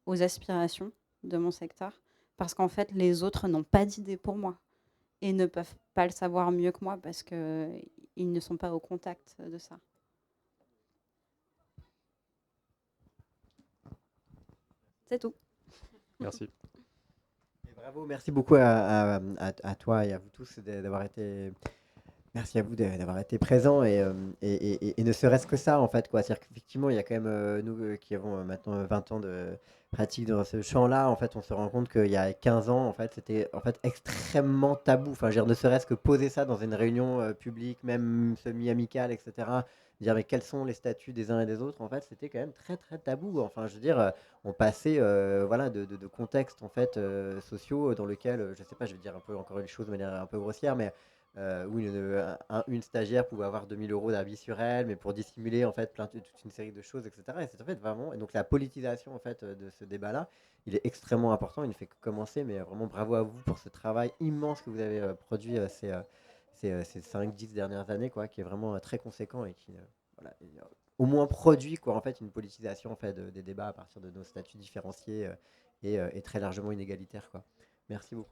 aux aspirations de mon secteur. Parce qu'en fait, les autres n'ont pas d'idée pour moi et ne peuvent pas le savoir mieux que moi parce qu'ils ne sont pas au contact de ça. C'est tout. Merci. Et bravo, merci beaucoup à toi et à vous tous d'avoir été. Merci à vous d'avoir été présents et ne serait-ce que ça en fait quoi. C'est-à-dire qu'effectivement il y a quand même nous qui avons maintenant 20 ans de pratique dans ce champ-là, en fait on se rend compte qu'il y a 15 ans en fait c'était en fait extrêmement tabou. Enfin je veux dire, ne serait-ce que poser ça dans une réunion publique, même semi-amicale, etc. Dire mais quels sont les statuts des uns et des autres en fait c'était quand même très très tabou. Enfin je veux dire on passait voilà de contextes en fait sociaux dans lesquels je sais pas, je vais dire un peu encore une chose de manière un peu grossière, mais où une stagiaire pouvait avoir 2 000 € d'habits sur elle, mais pour dissimuler en fait toute une série de choses, etc. Et c'est en fait vraiment, et donc la politisation en fait de ce débat-là, il est extrêmement important. Il ne fait que commencer, mais vraiment bravo à vous pour ce travail immense que vous avez produit ces 5-10 dernières années, quoi, qui est vraiment très conséquent et qui voilà, au moins produit quoi en fait une politisation en fait des débats à partir de nos statuts différenciés et très largement inégalitaires, quoi. Merci beaucoup.